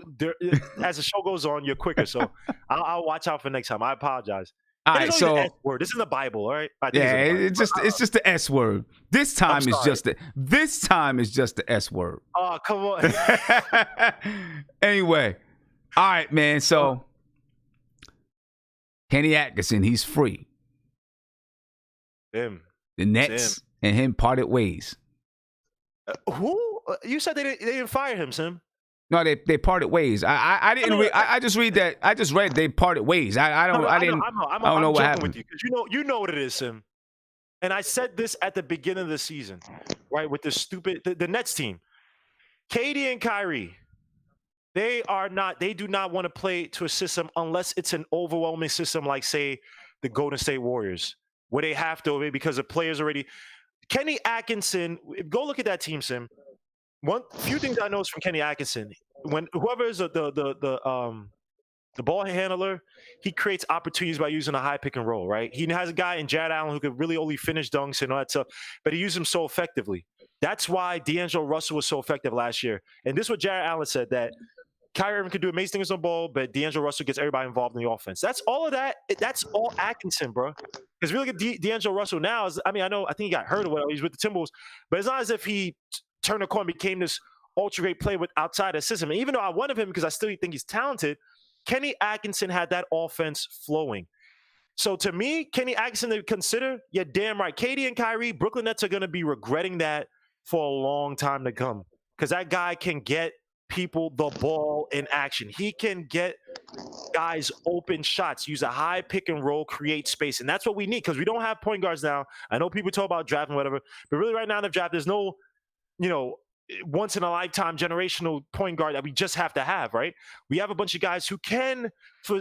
as the show goes on, you're quicker. So I'll watch out for next time. I apologize. All right, so the S word. This is the Bible, all right? It's just the S word. This time is just the S word. Oh, come on. Anyway, all right, man. So Kenny Atkinson, he's free. Him. The Nets and him parted ways. Who? You said they didn't fire him, Sim. No, they parted ways. I didn't read. I just read that. I just read they parted ways. I don't know what happened. With you because you know what it is, Sim. And I said this at the beginning of the season, right? With the Nets team, KD and Kyrie. They do not want to play to a system unless it's an overwhelming system like, say, the Golden State Warriors, where they have to, because the players already. Kenny Atkinson, go look at that team, Sim. One few things I know is from Kenny Atkinson. When whoever is the ball handler, he creates opportunities by using a high pick and roll, right? He has a guy in Jared Allen who could really only finish dunks and all that stuff, but he used him so effectively. That's why D'Angelo Russell was so effective last year. And this is what Jared Allen said, that Kyrie Irving could do amazing things on the ball, but D'Angelo Russell gets everybody involved in the offense. That's all of that. That's all Atkinson, bro. Because we look at D'Angelo Russell now. I think he got hurt or whatever. He's with the Timberwolves. But it's not as if he turned the corner and became this ultra-great player outside the system. And even though I wanted him because I still think he's talented, Kenny Atkinson had that offense flowing. So to me, Kenny Atkinson to consider, you're damn right. KD and Kyrie, Brooklyn Nets are going to be regretting that for a long time to come. Because that guy can get people the ball in action. He can get guys open shots, use a high pick and roll, create space. And that's what we need because we don't have point guards now. I know people talk about drafting, whatever, but really right now in the draft, there's no, once in a lifetime generational point guard that we just have to have, right? We have a bunch of guys who can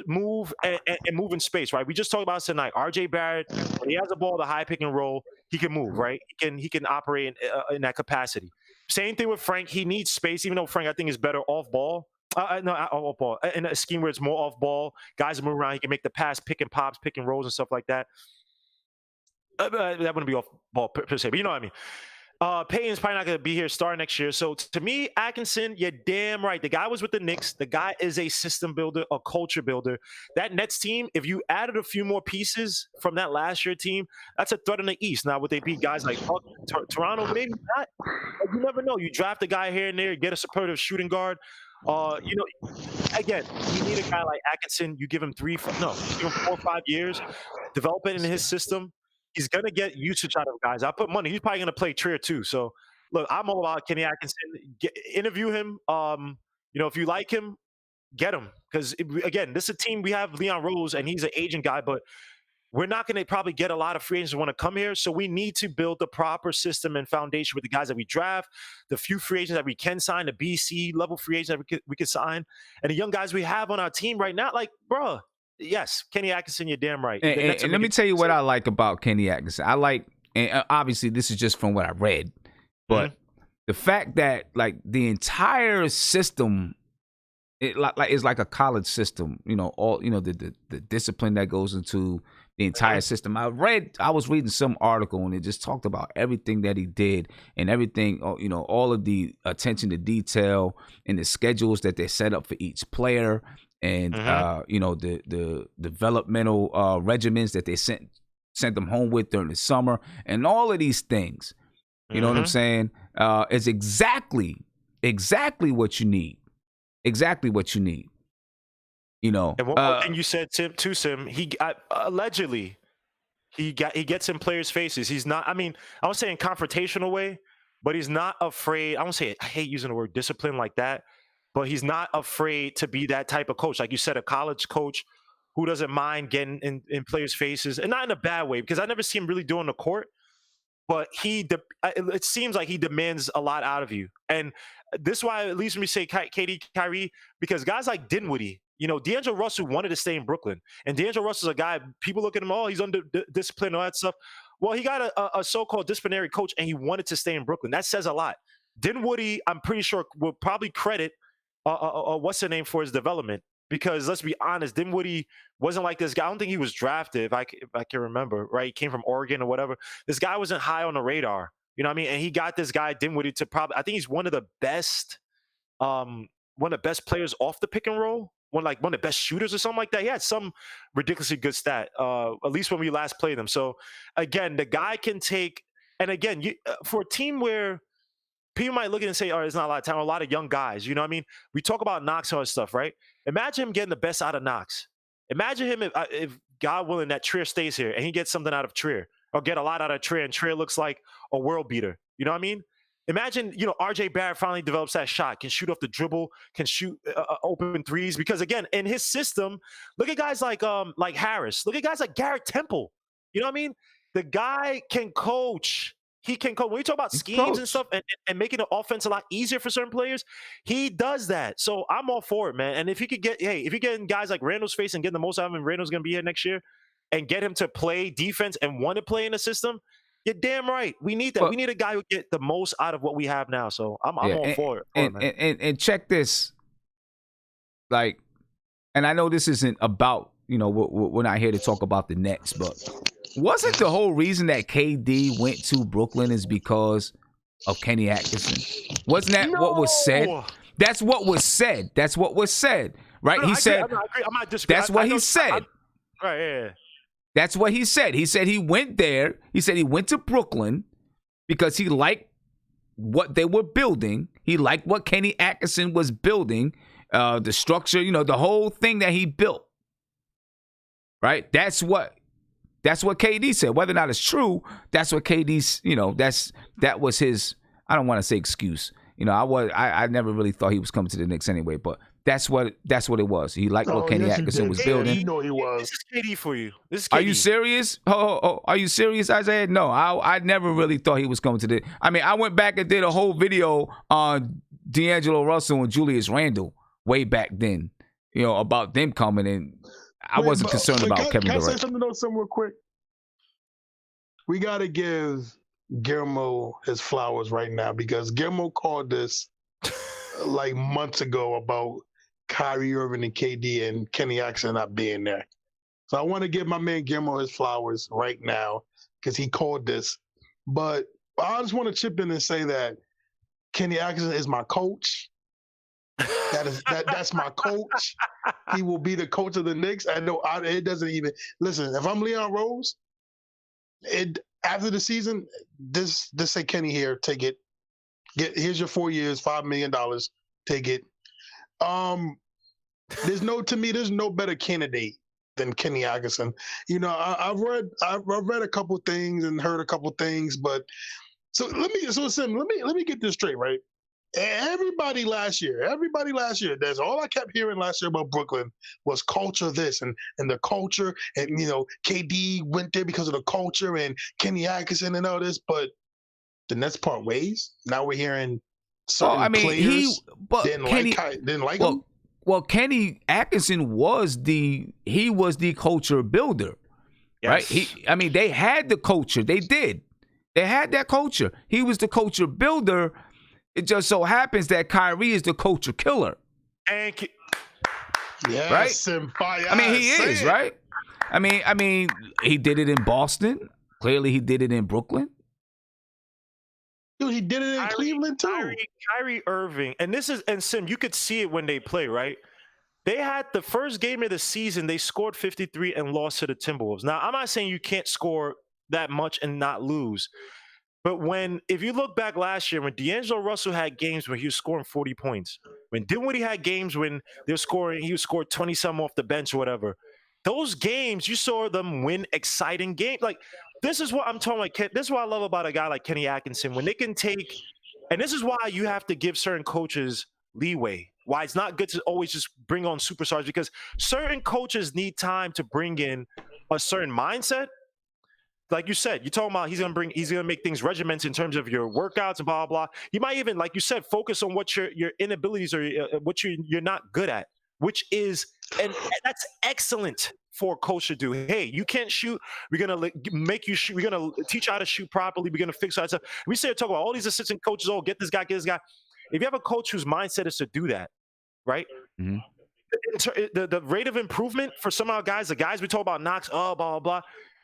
move and move in space, right? We just talked about this tonight. RJ Barrett, when he has a ball, the high pick and roll, he can move, right? He can operate in that capacity. Same thing with Frank. He needs space, even though Frank, I think, is better off ball. Off ball. In a scheme where it's more off ball, guys move around. He can make the pass, pick and pops, pick and rolls, and stuff like that. That wouldn't be off ball per se, but you know what I mean. Payton's probably not going to be here starting next year. So to me, Atkinson, you're damn right. The guy was with the Knicks. The guy is a system builder, a culture builder. That Nets team, if you added a few more pieces from that last year team, that's a threat in the East. Now, would they beat guys like Toronto? Maybe not. But you never know. You draft a guy here and there, get a superlative shooting guard. Again, you need a guy like Atkinson. You give him you give him 4 or 5 years, develop it in his system. He's going to get usage out of guys. I put money. He's probably going to play Trier too. So, look, I'm all about Kenny Atkinson. Interview him. If you like him, get him. Because, again, this is a team. We have Leon Rose, and he's an agent guy, but we're not going to probably get a lot of free agents who want to come here. So we need to build the proper system and foundation with the guys that we draft, the few free agents that we can sign, the BC level free agents that we can sign, and the young guys we have on our team right now. Like, bro. Yes, Kenny Atkinson, you're damn right. And let me tell you what I like about Kenny Atkinson. I like, and obviously this is just from what I read, but the fact that like the entire system, it's like a college system. The discipline that goes into the entire system. I was reading some article and it just talked about everything that he did and everything. All of the attention to detail and the schedules that they set up for each player. And the developmental regimens that they sent them home with during the summer, and all of these things, you know what I'm saying, is exactly what you need. Exactly what you need. And one more thing you said, Sim, he allegedly he gets in players' faces. He's not. I mean, I would say in confrontational way, but he's not afraid. I hate using the word discipline like that. But he's not afraid to be that type of coach. Like you said, a college coach who doesn't mind getting in players' faces, and not in a bad way, because I never see him really doing the court. But it seems like he demands a lot out of you. And this is why it leads me to say KD, Kyrie, because guys like Dinwiddie, D'Angelo Russell wanted to stay in Brooklyn. And D'Angelo Russell's a guy, people look at him, he's under discipline and all that stuff. Well, he got a so-called disciplinary coach, and he wanted to stay in Brooklyn. That says a lot. Dinwiddie, I'm pretty sure, will probably credit what's the name for his development, because let's be honest, Dinwiddie wasn't like this guy. I don't think he was drafted, if I can remember, right? He came from Oregon or whatever. This guy wasn't high on the radar, you know what I mean? And he got this guy Dinwiddie to I think he's one of the best players off the pick and roll, one of the best shooters or something like that. He had some ridiculously good stat, at least when we last played him. So again, the guy can take, and again, for a team where people might look at it and say, there's not a lot of talent, a lot of young guys. You know what I mean? We talk about Knox and all this stuff, right? Imagine him getting the best out of Knox. Imagine him if God willing, that Trier stays here and he gets something out of Trier, or get a lot out of Trier, and Trier looks like a world beater. You know what I mean? Imagine, RJ Barrett finally develops that shot, can shoot off the dribble, can shoot open threes. Because again, in his system, look at guys like Harris. Look at guys like Garrett Temple. You know what I mean? The guy can coach. He can coach. When we talk about schemes and stuff and making the offense a lot easier for certain players, he does that. So I'm all for it, man. And if you could if you're getting guys like Randall's face and getting the most out of him, Randall's going to be here next year, and get him to play defense and want to play in the system, you're damn right. We need that. We need a guy who get the most out of what we have now. So I'm all for it. And check this. Like, and I know this isn't about, we're not here to talk about the Nets, but wasn't the whole reason that KD went to Brooklyn is because of Kenny Atkinson? Wasn't that what was said? That's what was said. That's what was said, right? No, he said, I'm not disagreeing. That's what he said. Right, yeah. That's what he said. He said he went there. He said he went to Brooklyn because he liked what they were building. He liked what Kenny Atkinson was building, the structure, the whole thing that he built. Right? That's what KD said. Whether or not it's true, that's what KD's, that was his, I don't want to say excuse. I never really thought he was coming to the Knicks anyway, but that's what it was. He liked what Kenny Atkinson was building. You know he was. This is KD for you. This is KD. Are you serious? Oh, are you serious, Isaiah? No, I never really thought he was coming to the. I mean, I went back and did a whole video on D'Angelo Russell and Julius Randle way back then, about them coming in. I wasn't concerned about Kevin Durant. Can I say something else real quick? We got to give Guillermo his flowers right now, because Guillermo called this like months ago about Kyrie Irving and KD and Kenny Atkinson not being there. So I want to give my man Guillermo his flowers right now, because he called this. But I just want to chip in and say that Kenny Atkinson is my coach. That's my coach. He will be the coach of the Knicks. I know it doesn't even listen. If I'm Leon Rose, after the season, this say Kenny here, take it. Here's your 4 years, $5 million. Take it. There's no better candidate than Kenny Atkinson. You know, I've read a couple things and heard a couple things, but let me get this straight, right? Everybody last year, that's all I kept hearing last year about Brooklyn was culture this and the culture, and you know, KD went there because of the culture and Kenny Atkinson and all this, but the Nets part ways. Now we're hearing certain players didn't like him. Well, Kenny Atkinson was the culture builder, yes. Right? They had the culture. They did. They had that culture. He was the culture builder. It just so happens that Kyrie is the culture killer. And yes, right? He is, right? He did it in Boston. Clearly, he did it in Brooklyn. Dude, he did it in Cleveland too. Kyrie Irving, and Sim, you could see it when they play, right? They had the first game of the season, they scored 53 and lost to the Timberwolves. Now, I'm not saying you can't score that much and not lose. But if you look back last year, when D'Angelo Russell had games where he was scoring 40 points, when Dinwiddie had games when he was scoring 20-something off the bench or whatever, those games, you saw them win exciting games. Like, this is what I'm talking about. This is what I love about a guy like Kenny Atkinson. When they can take, and this is why you have to give certain coaches leeway. Why it's not good to always just bring on superstars, because certain coaches need time to bring in a certain mindset. Like you said, you're talking about he's gonna make things regimented in terms of your workouts and blah blah blah. You might even, like you said, focus on what your inabilities or what you're not good at, which is, and that's excellent for a coach to do. Hey, you can't shoot. We're gonna make you shoot. We're gonna teach you how to shoot properly. We're gonna fix all that stuff. We say talk about all these assistant coaches. Oh, get this guy, get this guy. If you have a coach whose mindset is to do that, right? Mm-hmm. The rate of improvement for some of our guys, the guys we talk about, Knox, blah blah blah.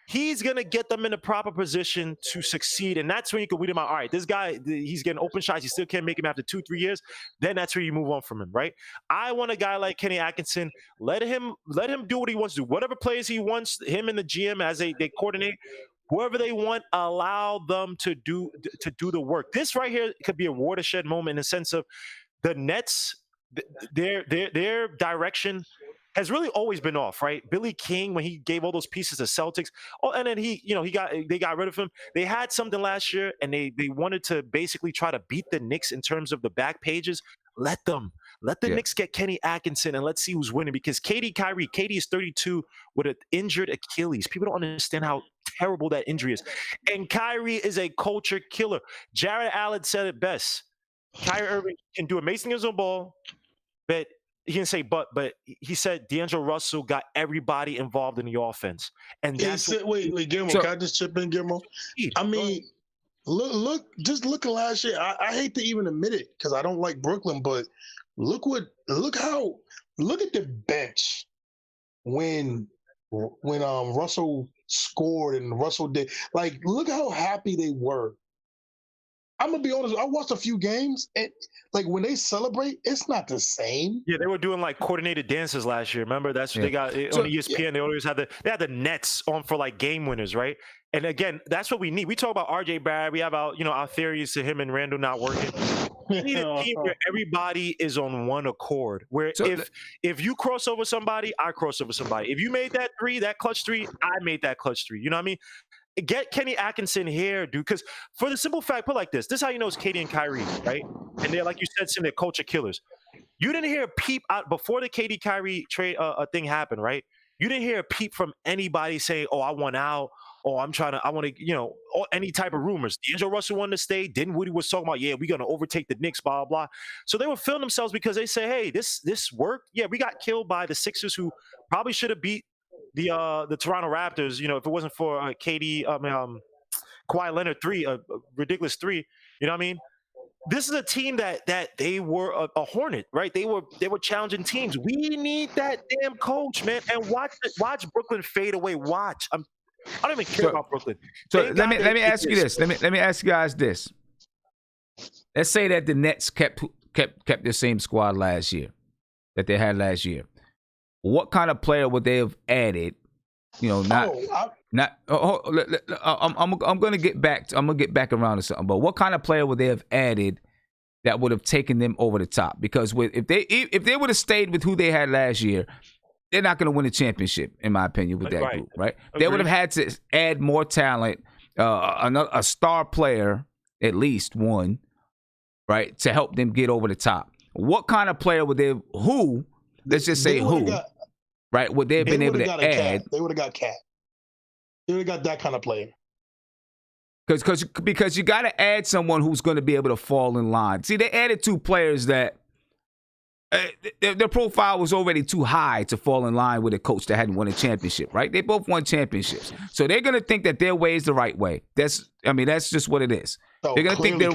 He's going to get them in a proper position to succeed. And that's when you can weed him out. All right, this guy, he's getting open shots. You still can't make him after 2-3 years. Then that's where you move on from him, right? I want a guy like Kenny Atkinson. Let him do what he wants to do. Whatever plays he wants, him and the GM as they coordinate, whoever they want, allow them to do the work. This right here could be a watershed moment in the sense of the Nets, their direction has really always been off, right? Billy King, when he gave all those pieces to Celtics, and then they got rid of him. They had something last year, and they wanted to basically try to beat the Knicks in terms of the back pages. Let the Knicks get Kenny Atkinson, and let's see who's winning. Because KD is 32 with an injured Achilles. People don't understand how terrible that injury is. And Kyrie is a culture killer. Jared Allen said it best. Kyrie Irving can do amazing things on the ball, but he didn't say but he said D'Angelo Russell got everybody involved in the offense. And that's wait, Guillermo, can I just chip in, Guillermo? I mean, look at last year. I hate to even admit it because I don't like Brooklyn, but look at the bench when Russell scored and Russell did. Like, look how happy they were. I'm gonna be honest. I watched a few games, and like when they celebrate, it's not the same. Yeah, they were doing like coordinated dances last year. Remember, that's what they got on ESPN. Yeah. They always had the Nets on for like game winners, right? And again, that's what we need. We talk about RJ Barrett. We have our theories to him and Randall not working. We need a team where everybody is on one accord. Where if you cross over somebody, I cross over somebody. If you made that three, that clutch three, I made that clutch three. You know what I mean? Get Kenny Atkinson here, dude. Because for the simple fact, put it like this: this is how you know it's KD and Kyrie, right? And they're, like you said, they're culture killers. You didn't hear a peep out before the KD Kyrie trade thing happened, right? You didn't hear a peep from anybody saying, "Oh, I want out," or I want to, or any type of rumors. D'Angelo Russell wanted to stay. Dinwiddie was talking about, yeah, we're gonna overtake the Knicks, blah blah. So they were feeling themselves because they say, hey, this worked. Yeah, we got killed by the Sixers, who probably should have beat the Toronto Raptors, if it wasn't for Kawhi Leonard a ridiculous three. You know what I mean? This is a team that they were a Hornet, right? They were challenging teams. We need that damn coach, man. And watch Brooklyn fade away. Watch. I don't even care about Brooklyn. So They let me got ask you this. Let me ask you guys this. Let's say that the Nets kept the same squad last year that they had last year. What kind of player would they have added? You know, I'm gonna get back around to something. But what kind of player would they have added that would have taken them over the top? Because if they would have stayed with who they had last year, they're not going to win a championship, in my opinion, with that group, right? They would have had to add more talent, a star player, at least one, right, to help them get over the top. What kind of player would they? Who? Let's just say who. Right? Would they have been able to add? They would have got Cat. They would have got that kind of player. Because you got to add someone who's going to be able to fall in line. See, they added two players that their profile was already too high to fall in line with a coach that hadn't won a championship, right? They both won championships. So they're going to think that their way is the right way. That's just what it is. So they're going to think they're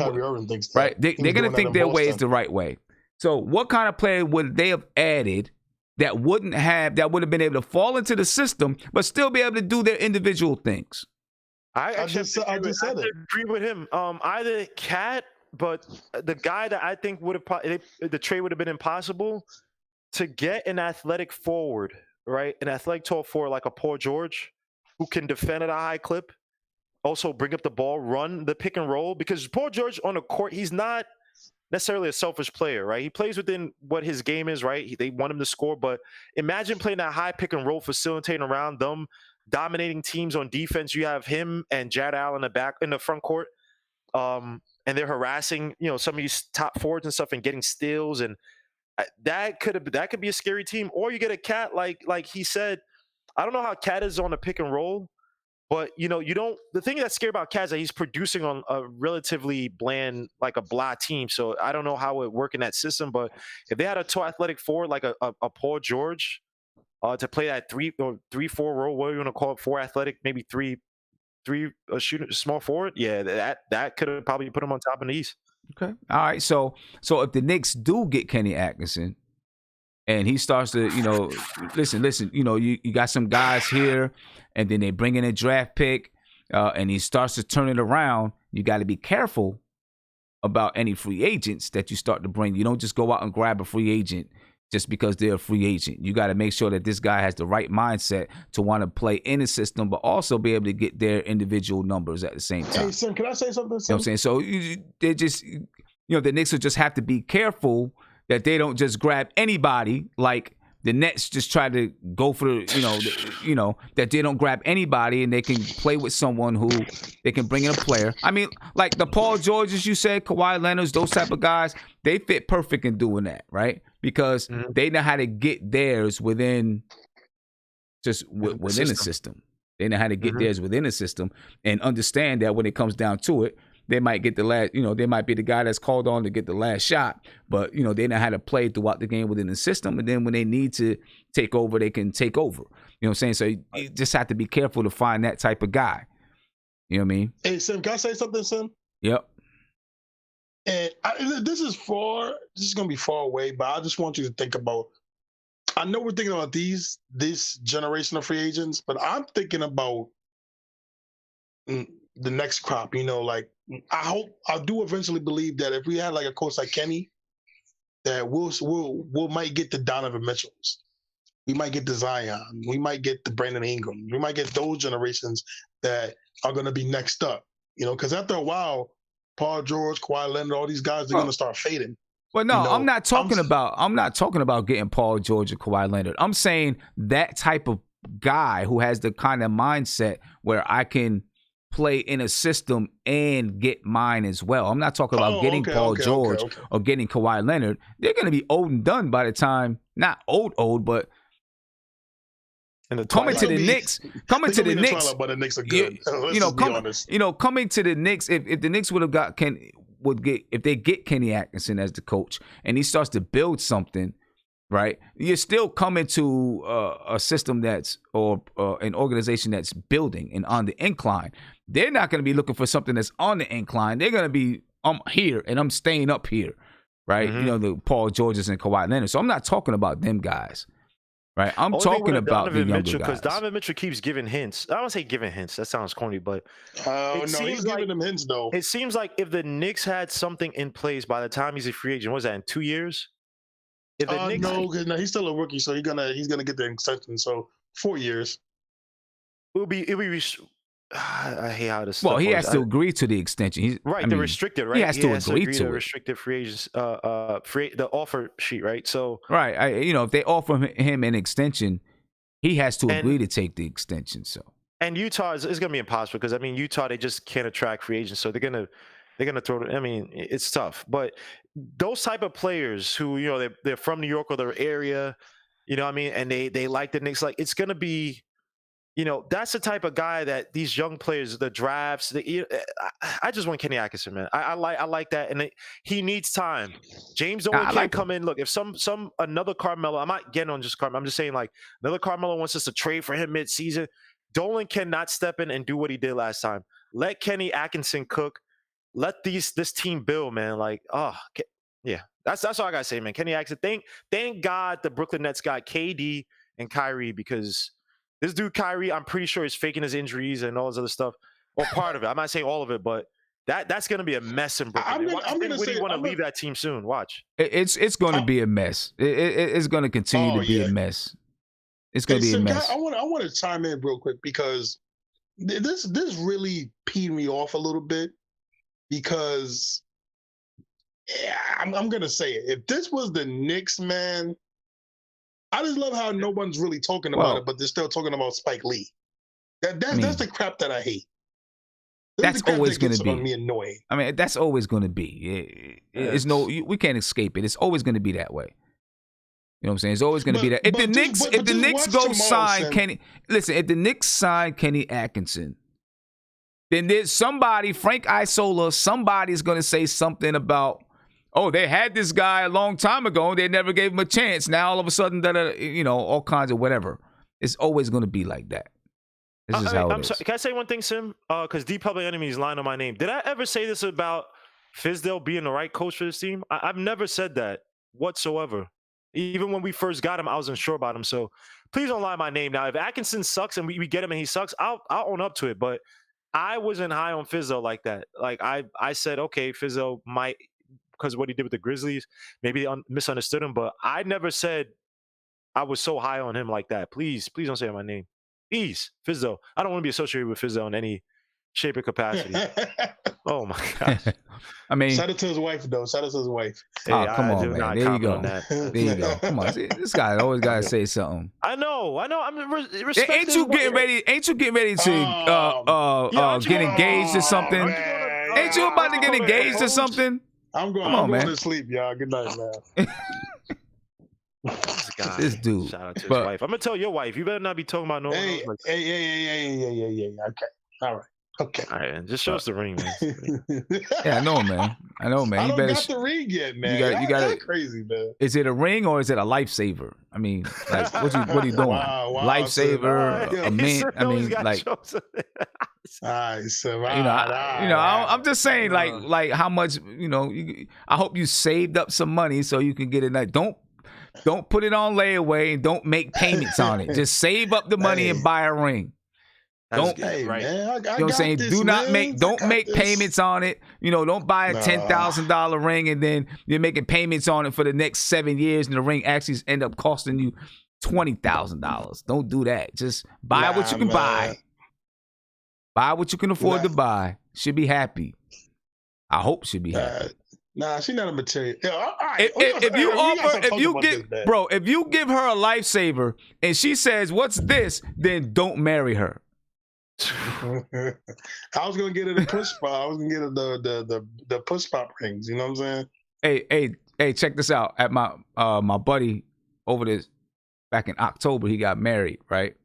right. They're going to think their way is the right way. So what kind of player would they have added that would have been able to fall into the system but still be able to do their individual things? I just agree with him. Either Cat, but the guy that I think would have the trade would have been impossible to get an athletic forward, right? An athletic tall forward like a Paul George who can defend at a high clip, also bring up the ball, run the pick and roll. Because Paul George on the court, he's not necessarily a selfish player, right? He plays within what his game is, right? They want him to score, but imagine playing that high pick and roll, facilitating around them, dominating teams on defense. You have him and Jad Allen in the front court, and they're harassing, some of these top forwards and stuff and getting steals, and that could be a scary team. Or you get a Cat like he said. I don't know how Cat is on a pick and roll, but you don't. The thing that's scary about Cat is that he's producing on a relatively bland, like a blah team. So I don't know how it would work in that system. But if they had a tall athletic forward like a Paul George to play that 3-4 role, what do you want to call it? 4 athletic, maybe three shooter, small forward. Yeah, that could have probably put him on top in the East. Okay, all right. So if the Knicks do get Kenny Atkinson, and he starts to, listen, you got some guys here, and then they bring in a draft pick, and he starts to turn it around. You got to be careful about any free agents that you start to bring. You don't just go out and grab a free agent just because they're a free agent. You got to make sure that this guy has the right mindset to want to play in the system, but also be able to get their individual numbers at the same time. Hey, Sim, can I say something? You know what I'm saying? So they just, the Knicks will just have to be careful that they don't just grab anybody like the Nets just try to go for, that they don't grab anybody and they can play with someone who they can bring in a player. I mean, like the Paul Georges, you said, Kawhi Leonards, those type of guys, they fit perfect in doing that, right? Because they know how to get theirs within the system. They know how to get theirs within the system and understand that when it comes down to it, they might get the last, they might be the guy that's called on to get the last shot, but, they know how to play throughout the game within the system. And then when they need to take over, they can take over. You know what I'm saying? So you just have to be careful to find that type of guy. You know what I mean? Hey, Sim, can I say something, Sim? Yep. And this is going to be far away, but I just want you to think about, I know we're thinking about this generation of free agents, but I'm thinking about the next crop, I do eventually believe that if we had like a coach like Kenny, that we'll might get the Donovan Mitchells. We might get the Zion. We might get the Brandon Ingram. We might get those generations that are going to be next up, because after a while, Paul George, Kawhi Leonard, all these guys are going to start fading. Well, no, I'm not talking about getting Paul George or Kawhi Leonard. I'm saying that type of guy who has the kind of mindset where I can play in a system and get mine as well. I'm not talking about getting Paul George or getting Kawhi Leonard. They're going to be old and done by the time, not old, but coming to the Knicks. But the Knicks are good. Coming to the Knicks. If the Knicks if they get Kenny Atkinson as the coach and he starts to build something, right? You're still coming to a system or an organization that's building and on the incline. They're not going to be looking for something that's on the incline. They're going to be, I'm here and I'm staying up here, right? The Paul Georges and Kawhi Leonard. So I'm not talking about them guys. right? I'm Only thing talking with about the Donovan younger Mitchell, guys. because Donovan Mitchell keeps giving hints. I don't say giving hints. That sounds corny, but No, it he's seems giving like them hints though. it seems like if the Knicks had something in place by the time he's a free agent, what was that, in 2 years? If the Knicks, No, because he's still a rookie, so he's gonna get the extension. So 4 years. it'll be. I hate how this. Well, stuff he works. has to agree to the extension. Right, the restricted, right? He has to agree to to the it. restricted free agents, the offer sheet, right? So Right. If they offer him an extension, he has to agree to take the extension. So. And Utah is going to be impossible because Utah, they just can't attract free agents, so they're gonna throw. It's tough. But those type of players who they're from New York or their area, and they like the Knicks, like it's gonna be. That's the type of guy that these young players, the drafts. I just want Kenny Atkinson, man. I like that, and he needs time. James Dolan can't come in. Look, if another Carmelo, I'm not getting on just Carmelo. I'm just saying like another Carmelo wants us to trade for him mid-season. Dolan cannot step in and do what he did last time. Let Kenny Atkinson cook. Let this team build, man. Like, yeah, that's all I gotta say, man. Kenny Atkinson. Thank God the Brooklyn Nets got KD and Kyrie, because this dude Kyrie, I'm pretty sure, is faking his injuries and all this other stuff, or part of it. I'm not saying all of it, but that's going to be a mess in Brooklyn. I'm going to want to leave that team soon. Watch. It's going to be a mess. It's going to continue to be a mess. It's going to be a mess. I want to chime in real quick because this really peed me off a little bit, because I'm going to say it. If this was the Knicks, man, I just love how no one's really talking about it, but they're still talking about Spike Lee. That's the crap that I hate. That's always going to be me annoying. That's always going to be. We can't escape it. It's always going to be that way. You know what I'm saying? It's always going to be that. If the Knicks go sign Kenny, listen. If the Knicks sign Kenny Atkinson, then there's somebody, Frank Isola, somebody's going to say something about, oh, they had this guy a long time ago. They never gave him a chance. Now all of a sudden, all kinds of whatever. It's always going to be like that. This is how it is. Sorry. Can I say one thing, Sim? Because D Public Enemy is lying on my name. Did I ever say this about Fizdale being the right coach for this team? I've never said that whatsoever. Even when we first got him, I was unsure about him. So please don't lie on my name. Now, if Atkinson sucks and we get him and he sucks, I'll own up to it. But I wasn't high on Fizdale like that. Like I said, okay, Fizdale might, because of what he did with the Grizzlies, maybe they misunderstood him, but I never said I was so high on him like that. Please don't say my name. Please, Fizdale. I don't want to be associated with Fizdale in any shape or capacity. Oh my gosh. Shout out to his wife, though. Shout out to his wife. Hey, come on, man. There you go. There you go. Come on. See, this guy always got to say something. I know. Ain't you getting ready to get engaged or something? Ain't you about to get engaged or something? I'm going to sleep, y'all. Good night, man. This dude. Shout out to his wife. I'm gonna tell your wife. You better not be talking about no one else. Hey. Okay. All right. Okay. All right, man. Just show us the ring, man. Yeah, I know, man. I don't got the ring yet, man. You got crazy, man. Is it a ring or is it a lifesaver? Like, what are you doing? Wow, lifesaver, a mint. All right, so I'm just saying, like how much, I hope you saved up some money so you can get it. Like, don't put it on layaway and don't make payments on it. Just save up the money and buy a ring. Don't, right? Man, you know what I'm saying? Don't make payments on it. Don't buy a $10,000 ring and then you're making payments on it for the next 7 years, and the ring actually end up costing you $20,000. Don't do that. Just buy what you can buy. Buy what you can afford to buy. Should be happy. I hope she'll be happy. Nah, she's not a material. If you give her a lifesaver and she says, "What's this?" then don't marry her. I was gonna get her the push pop. I was gonna get her the push pop rings. You know what I'm saying? Hey, check this out. At my buddy over this back in October, he got married, right?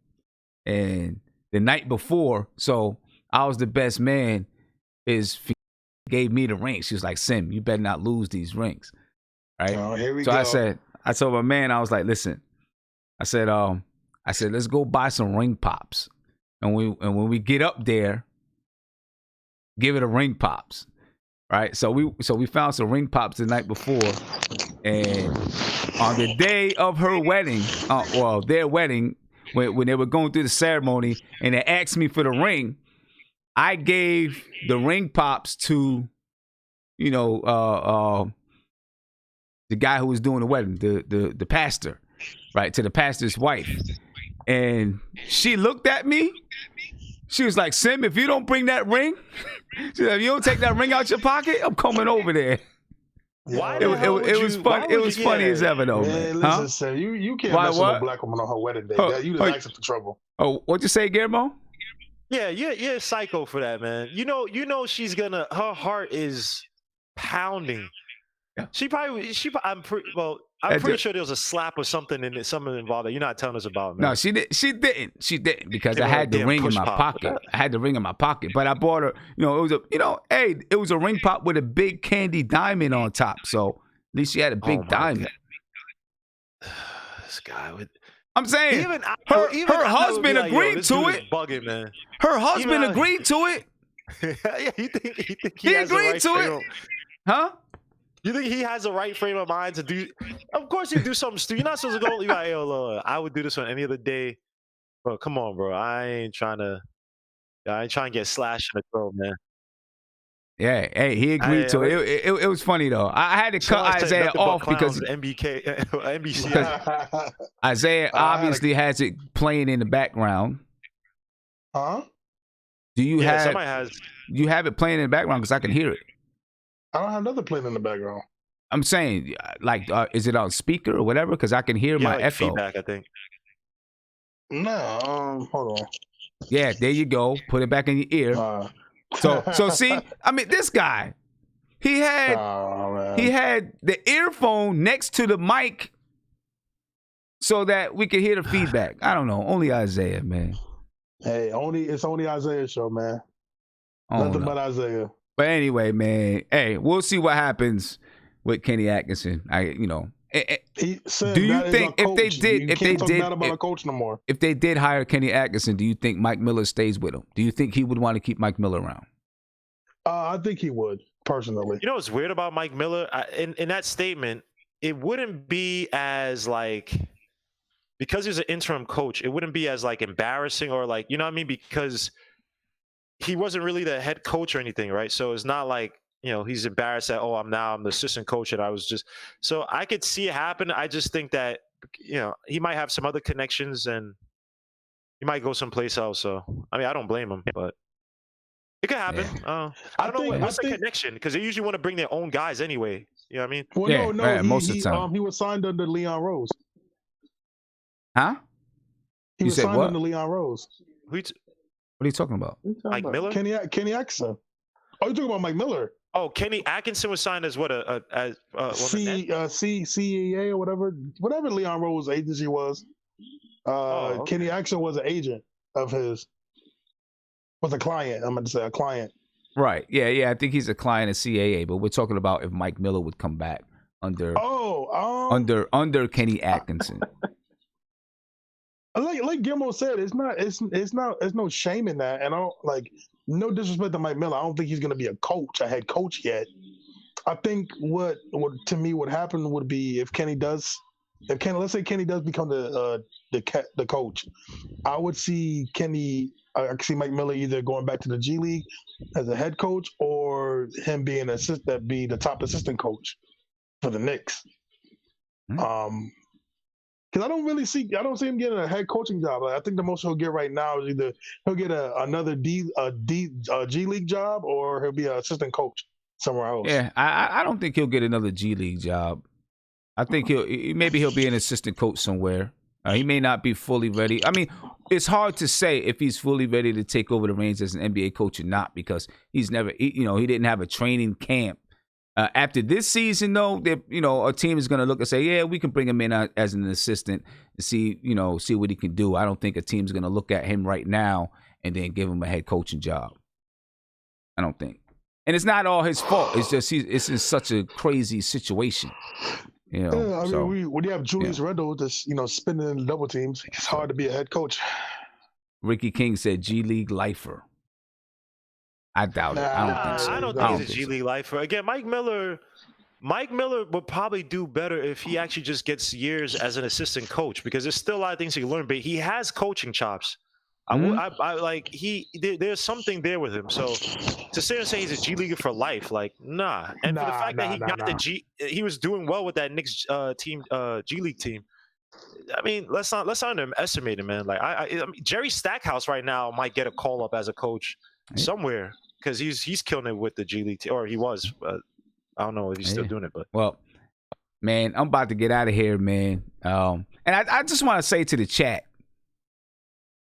And the night before, so I was the best man. Gave me the ring. She was like, "Sim, you better not lose these rings." Right? Oh, here we go. I told my man, I was like, "Listen," I said, "Let's go buy some ring pops." And when we get up there, give it a ring pops. Right? So we found some ring pops the night before. And on the day of her wedding, their wedding, when they were going through the ceremony, and they asked me for the ring, I gave the ring pops to, the guy who was doing the wedding, the pastor, right, to the pastor's wife. And she looked at me. She was like, Sim, if you don't bring that ring, she said, if you don't take that ring out your pocket, I'm coming over there. Why It was fun. It was funny as ever, though, man. Listen, Sim, you can't mess with a black woman on her wedding day. You just asking for trouble. Oh, what'd you say, Guillermo? Yeah, you're a psycho for that, man. You know she's gonna. Her heart is pounding. Yeah. I'm pretty sure there was a slap or something involved that you're not telling us about, man. No, she didn't because I had the ring in my pocket. I had the ring in my pocket, but I bought her. It was a ring pop with a big candy diamond on top. So at least she had a big diamond. This guy would. I'm saying her husband agreed to it. Bugging, man. Her husband agreed to it. Yeah, you think he agreed to it? Huh? You think he has the right frame of mind to do? Of course, you do something stupid. You're not supposed to go. You're like, yo, Lord, I would do this on any other day, bro. Come on, bro. I ain't trying to get slashed in the throat, man. Yeah, hey, he agreed to it. It was funny though. I had to cut Isaiah off because NBC. Isaiah obviously has it playing in the background. Huh? Do you have? Somebody has. You have it playing in the background because I can hear it. I don't have nothing playing in the background. I'm saying, is it on speaker or whatever? Because I can hear my echo. Feedback, I think. No, hold on. Yeah, there you go. Put it back in your ear. So see, I mean, this guy, he had the earphone next to the mic so that we could hear the feedback. I don't know. Only Isaiah, man. Hey, it's only Isaiah's show, man. Nothing but Isaiah. But anyway, man, hey, we'll see what happens with Kenny Atkinson. Do you think if they did hire Kenny Atkinson, do you think Mike Miller stays with him? Do you think he would want to keep Mike Miller around? I think he would, personally. You know what's weird about Mike Miller? In that statement, it wouldn't be as because he's an interim coach, it wouldn't be as embarrassing or you know what I mean? Because he wasn't really the head coach or anything, right? So it's not like, he's embarrassed that, I'm the assistant coach and I was just. So I could see it happen. I just think that, he might have some other connections and he might go someplace else. So, I mean, I don't blame him, but it could happen. Yeah. I don't know what's the connection because they usually want to bring their own guys anyway. You know what I mean? Well, no, most of the time. He was signed under Leon Rose. Huh? He was signed under Leon Rose. What are you talking about? Mike Miller? Kenny Atkinson. Oh, you're talking about Mike Miller. Oh, Kenny Atkinson was signed as what? CEA or whatever Leon Rose agency was. Okay. Kenny Atkinson was an agent of his. Was a client. I'm going to say a client. Right. Yeah. I think he's a client of CAA, but we're talking about if Mike Miller would come back under under Kenny Atkinson. Like Gilmo said, it's no shame in that, and I don't no disrespect to Mike Miller. I don't think he's going to be a head coach yet. I think what to me would happen would be let's say Kenny does become the coach, I would see I could see Mike Miller either going back to the G League as a head coach or him being be the top assistant coach for the Knicks. Mm-hmm. Because I don't see him getting a head coaching job. I think the most he'll get right now is either he'll get another G League job or he'll be an assistant coach somewhere else. Yeah, I don't think he'll get another G League job. I think he'll be an assistant coach somewhere. He may not be fully ready. I mean, it's hard to say if he's fully ready to take over the reins as an NBA coach or not because he didn't have a training camp. After this season, though, a team is going to look and say, yeah, we can bring him in as an assistant and see what he can do. I don't think a team's going to look at him right now and then give him a head coaching job. I don't think. And it's not all his fault. It's just it's in such a crazy situation. When you have Julius Randle just spinning in the double teams, it's hard to be a head coach. Ricky King said G League lifer. I doubt it. I don't think so. I don't think he's a G League lifer. Again, Mike Miller, Mike Miller would probably do better if he actually just gets years as an assistant coach, because there's still a lot of things he can learn, but he has coaching chops. There's something there with him. So to sit and say he's a G Leaguer for life, like, nah. And for the fact that he got he was doing well with that Knicks team, G League team. I mean, let's not underestimate him, man. Like, I mean, Jerry Stackhouse right now might get a call up as a coach somewhere, because he's killing it with the G League team, or he was. I don't know if he's still doing it, but well, man, I'm about to get out of here, man. And I just want to say to the chat,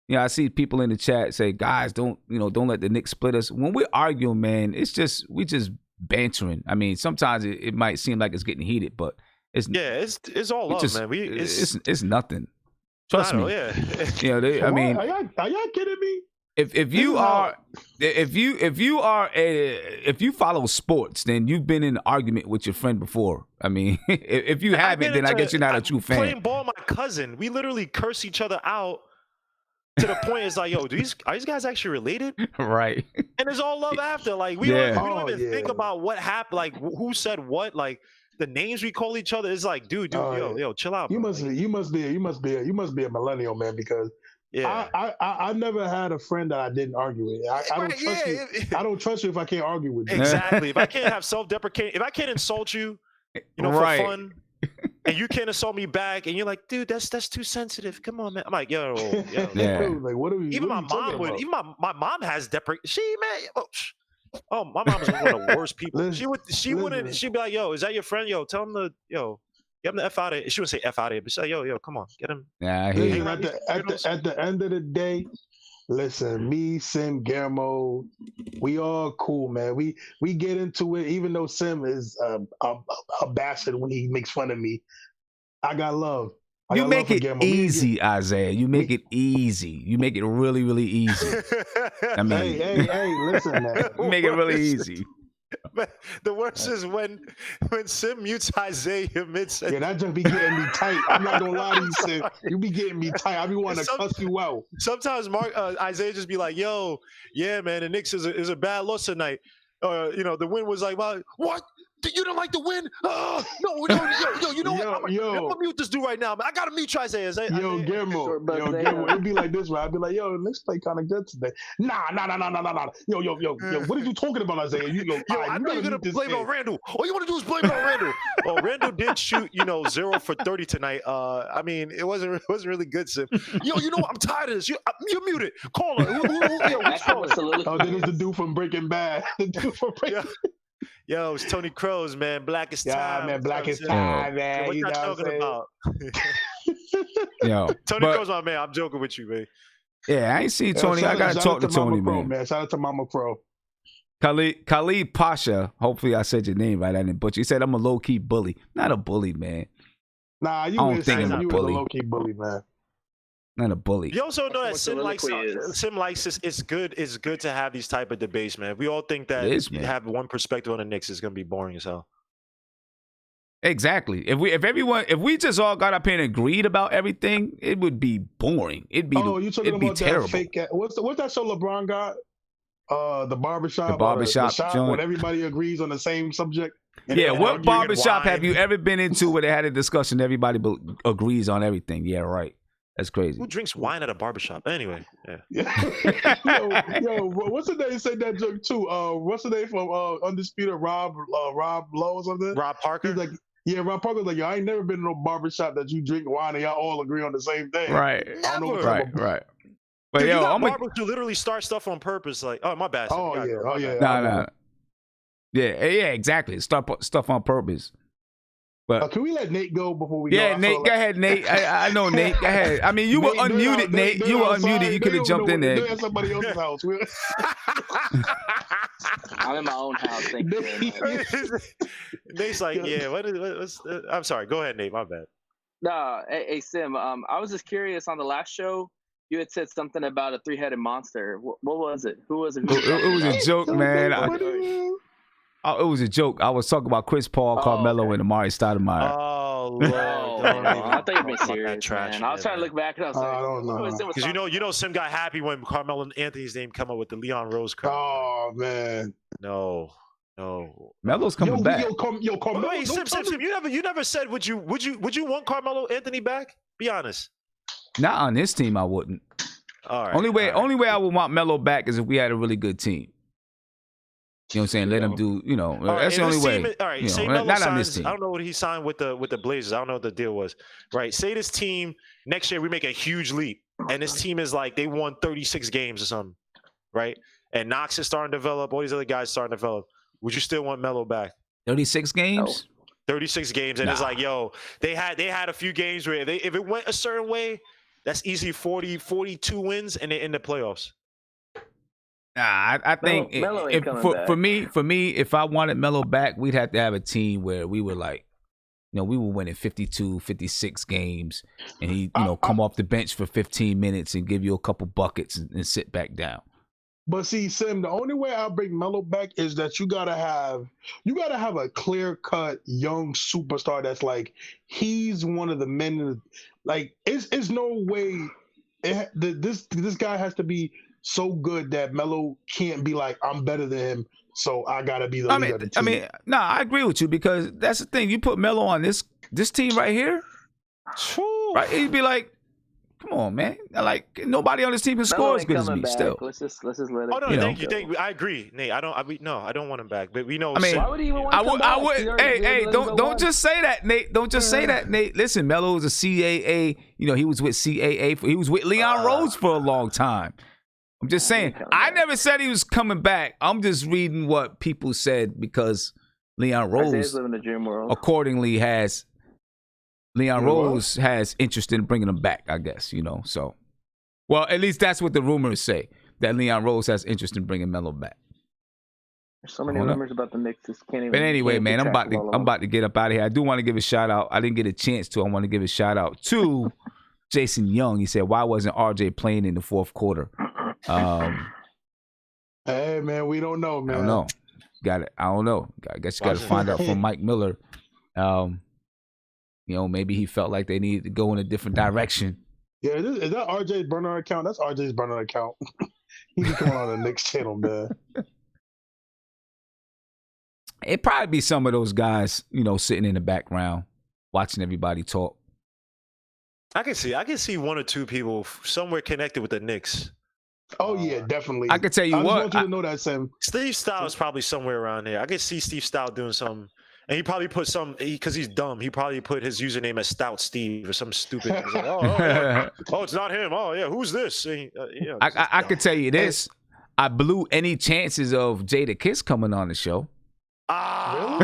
you know, I see people in the chat say, guys, don't let the Knicks split us. When we're arguing, man, we just bantering. I mean, sometimes it might seem like it's getting heated, but it's all love, man. It's nothing. Trust me. Yeah. You know, I mean, are y'all kidding me? If you follow sports, then you've been in an argument with your friend before. I mean, if you haven't, then I guess you're not a true fan. Playing ball with my cousin, we literally curse each other out to the point it's like, yo, are these guys actually related? Right. And it's all love after. Like, we don't even think about what happened, like who said what, like the names we call each other. It's like, dude, yo, chill out. You must be a millennial, man, because I never had a friend that I didn't argue with. I don't trust you. I don't trust you if I can't argue with you. Exactly. If I can't have self-deprecating, if I can't insult you, for fun, and you can't assault me back, and you're like, dude, that's too sensitive. Come on, man. I'm like, yo. Like, what are we? Even my mom would. Even my mom has She, man. Oh, my mom's one of the worst people. She'd be like, yo, is that your friend? Yo, tell him get him the F out of it. She wouldn't say F out of it, but she's like, yo, come on, get him. Yeah, I hear you. At the end of the day, listen, me, Sim, Guillermo, we all cool, man. We get into it, even though Sim is a bastard when he makes fun of me. I got love. You make it easy, Isaiah. You make it easy. You make it really, really easy. I mean, hey, listen, man. You make it really easy. The worst is when Sim mutes Isaiah mid-sentence. Yeah, that just be getting me tight. I'm not gonna lie to you, Sim. You be getting me tight. I be wanting to cuss you out. Sometimes Isaiah just be like, "Yo, yeah, man, the Knicks is a bad loss tonight. The win was like, what? You don't like the win? No, you know what? I'm gonna mute this dude right now, man. I gotta mute Isaiah. Yo, Guillermo, it'd be like this, right? I'd be like, yo, the Knicks play kind of good today. Nah. Yo, what are you talking about, Isaiah? I know you're gonna blame it on Randall. All you want to do is blame it on Randall. Well, Randall did shoot, 0 for 30 tonight. I mean, it wasn't really good, Sim. Yo, you know what? I'm tired of this. You're muted. Call her. Who's calling? Oh, then it's the dude from Breaking Bad. Yo, it's Tony Kroos, man. Black is time. Yeah, man, black is time, man. What you talking about? Yo, Tony Kroos, my man. I'm joking with you, man. Yeah, I ain't seen Tony. I gotta talk to Tony, man. Shout out to Mama Crow. Khalid Pasha. Hopefully, I said your name right. I didn't butcher. He said I'm a low key bully. Not a bully, man. Nah, I don't think I'm a bully. Low key bully, man. Not a bully. You also know that Sim likes it's good to have these type of debates, man. We all think that you have one perspective on the Knicks is going to be boring as hell. Exactly. If we just all got up here and agreed about everything, it would be boring. You're talking about terrible. That fake? What's that show LeBron got? The barbershop. The barbershop joint. When everybody agrees on the same subject. Yeah. What barbershop have you ever been into where they had a discussion? Everybody agrees on everything. Yeah, right. That's crazy. Who drinks wine at a barbershop? Anyway, yo, what's the name said that joke too? What's the name from Undisputed? Rob Lowe or something? Rob Parker? He's like, yeah, Rob Parker's like, yo, I ain't never been to no barbershop that you drink wine and y'all all agree on the same thing. Right. I don't know right. But dude, I'm barbers who literally start stuff on purpose. Like, oh, my bad. Yeah. No. Yeah, exactly. Start stuff on purpose. But can we let Nate go before we go? Yeah, Nate, go ahead, Nate. I know, Nate. Go ahead. I mean, you were unmuted, Nate. You were unmuted. You could have jumped in there. They're at somebody else's house. I'm in my own house. Thank you. Nate's like, yeah. What's I'm sorry. Go ahead, Nate. My bad. No, hey, Sim. I was just curious. On the last show, you had said something about a three-headed monster. What was it? Who was it? It was a joke, man. It was a joke. I was talking about Chris Paul, Carmelo, and Amari Stoudemire. Oh, Lord. I thought you were serious, man. I was trying to look back and I was like, I don't know. Because you know, Sim got happy when Carmelo Anthony's name come up with the Leon Rose card. Oh, man. No. No. Melo's coming back. Carmelo. Wait, Sim, you never said would you want Carmelo Anthony back? Be honest. Not on this team, I wouldn't. All right. Only way I would want Melo back is if we had a really good team. You know what I'm saying? Let him do, that's the only way. All right, you know, say Melo not on signs, this team. I don't know what he signed with the Blazers. I don't know what the deal was. Right. Say this team next year we make a huge leap, and this team is like they won 36 games or something, right? And Knox is starting to develop. All these other guys starting to develop. Would you still want Melo back? 36 games? 36 games, and it's like, yo, they had a few games where if it went a certain way, that's easy 42 wins, and they're in the playoffs. Nah, I think Melo ain't coming back. for me, if I wanted Melo back, we'd have to have a team where we were like, we were winning 52, 56 games, and he, come off the bench for 15 minutes and give you a couple buckets and sit back down. But see, Sim, the only way I'll bring Melo back is that you gotta have a clear-cut young superstar that's like he's one of the men. Like it's no way this guy has to be so good that Melo can't be like I'm better than him, so I gotta be the leader of the team. I agree with you because that's the thing. You put Melo on this team right here, right? He'd be like, come on, man. Like nobody on this team can score as good as me. Back. Still, let's just let it. Oh no, thank you. I agree, Nate. I don't want him back. But we know. why would he even want to come back? I would. Hey, don't just say that, Nate. Don't just say that, Nate. Listen, Melo was a CAA. He was with CAA. He was with Leon Rose for a long time. I'm just saying. I never said he was coming back. I'm just reading what people said because Leon Rose, living the dream world. accordingly, has. Leon Rose has interest in bringing him back, I guess, so. Well, at least that's what the rumors say, that Leon Rose has interest in bringing Melo back. There's so many rumors about the Knicks, just can't even. But anyway, man, I'm about to get up out of here. I do want to give a shout out. I didn't get a chance to. I want to give a shout out to Jason Young. He said, why wasn't RJ playing in the fourth quarter? Hey, man, we don't know, man. I don't know. I don't know. I guess you got to find out from Mike Miller. Maybe he felt like they needed to go in a different direction. Yeah, is that RJ's burner account? That's RJ's burner account. He can come on the Knicks channel, man. It'd probably be some of those guys, sitting in the background, watching everybody talk. I can see one or two people somewhere connected with the Knicks. Oh yeah, definitely. I can tell you I what. just want you to know that, Sam. Steve Stoute is probably somewhere around there. I can see Steve Stoute doing something. And he probably put because he's dumb. He probably put his username as Stout Steve or some stupid. Like, oh, it's not him. Oh yeah, who's this? I could tell you this. I blew any chances of Jada Kiss coming on the show. Really? Oh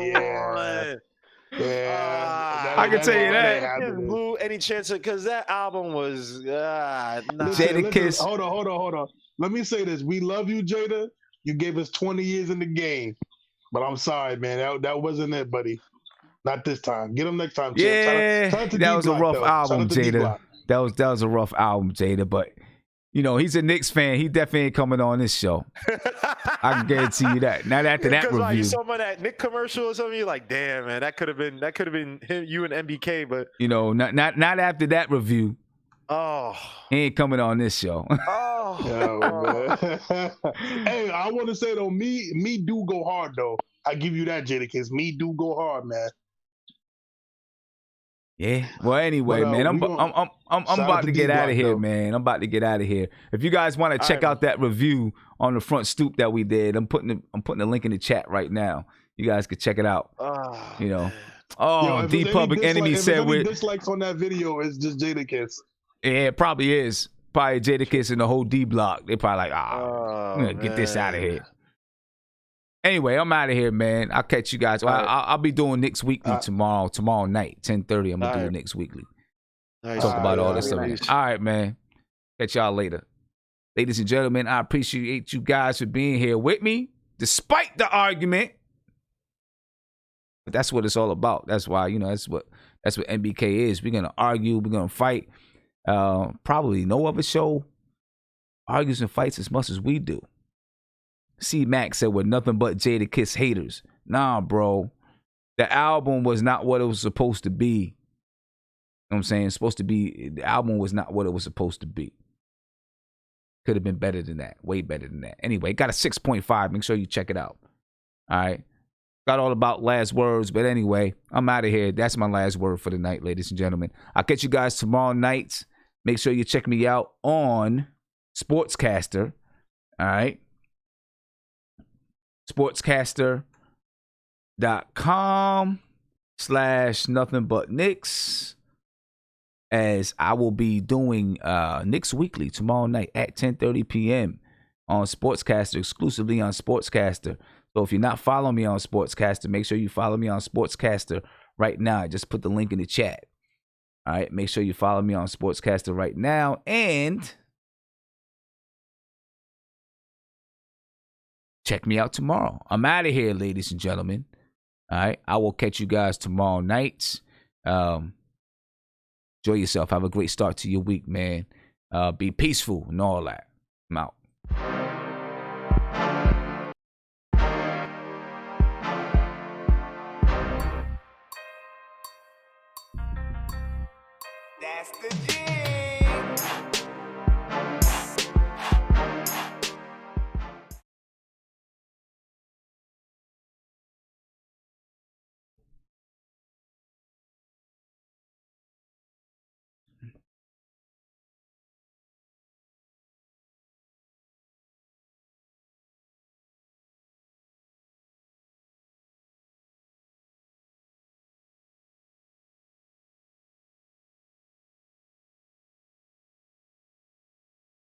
yeah. Yeah. I can tell you that. I didn't blew any chance because that album was Jada Kiss. Hold on. Let me say this. We love you, Jada. You gave us 20 years in the game. But I'm sorry, man. That wasn't it, buddy. Not this time. Get him next time. Yeah, that was a rough album, Jada. That was a rough album, Jada. But he's a Knicks fan. He definitely ain't coming on this show. I can guarantee you that. Not after that review. Like, you saw that Nick commercial or something. You're like, damn, man, that could have been him, you and MBK. But not after that review. Oh, he ain't coming on this show. Hey, I want to say though, me do go hard though. I give you that, Jadakiss. Me do go hard, man. Yeah. Well, anyway, man, I'm about to get out of here, man. I'm about to get out of here. If you guys want to check out that review on the front stoop that we did, I'm putting the link in the chat right now. You guys can check it out. The Public Enemy said with dislikes on that video is just Jadakiss. Yeah, it probably is. Probably Jadakiss and the whole D block. They probably like, I'm gonna get this out of here. Anyway, I'm out of here, man. I'll catch you guys. I'll be doing Knicks Weekly tomorrow night, 10:30. I'm gonna do Knicks Weekly. Talk about all this stuff. All right, man. Catch y'all later. Ladies and gentlemen, I appreciate you guys for being here with me, despite the argument. But that's what it's all about. That's why, that's what MBK is. We're gonna argue, we're gonna fight. Probably no other show argues and fights as much as we do. C Max said we're nothing but Jadakiss haters. Nah, bro. The album was not what it was supposed to be. You know what I'm saying? The album was not what it was supposed to be. Could have been better than that. Way better than that. Anyway, got a 6.5. Make sure you check it out. All right. Got all about last words. But anyway, I'm out of here. That's my last word for the night, ladies and gentlemen. I'll catch you guys tomorrow night. Make sure you check me out on Sportscaster. All right. Sportscaster.com/Nothinbutknicks. As I will be doing Knicks Weekly tomorrow night at 10:30 p.m. on Sportscaster, exclusively on Sportscaster. So if you're not following me on Sportscaster, make sure you follow me on Sportscaster right now. I just put the link in the chat. All right, make sure you follow me on Sportscaster right now. And check me out tomorrow. I'm out of here, ladies and gentlemen. All right, I will catch you guys tomorrow night. Enjoy yourself. Have a great start to your week, man. Be peaceful and all that. I'm out. That's the G.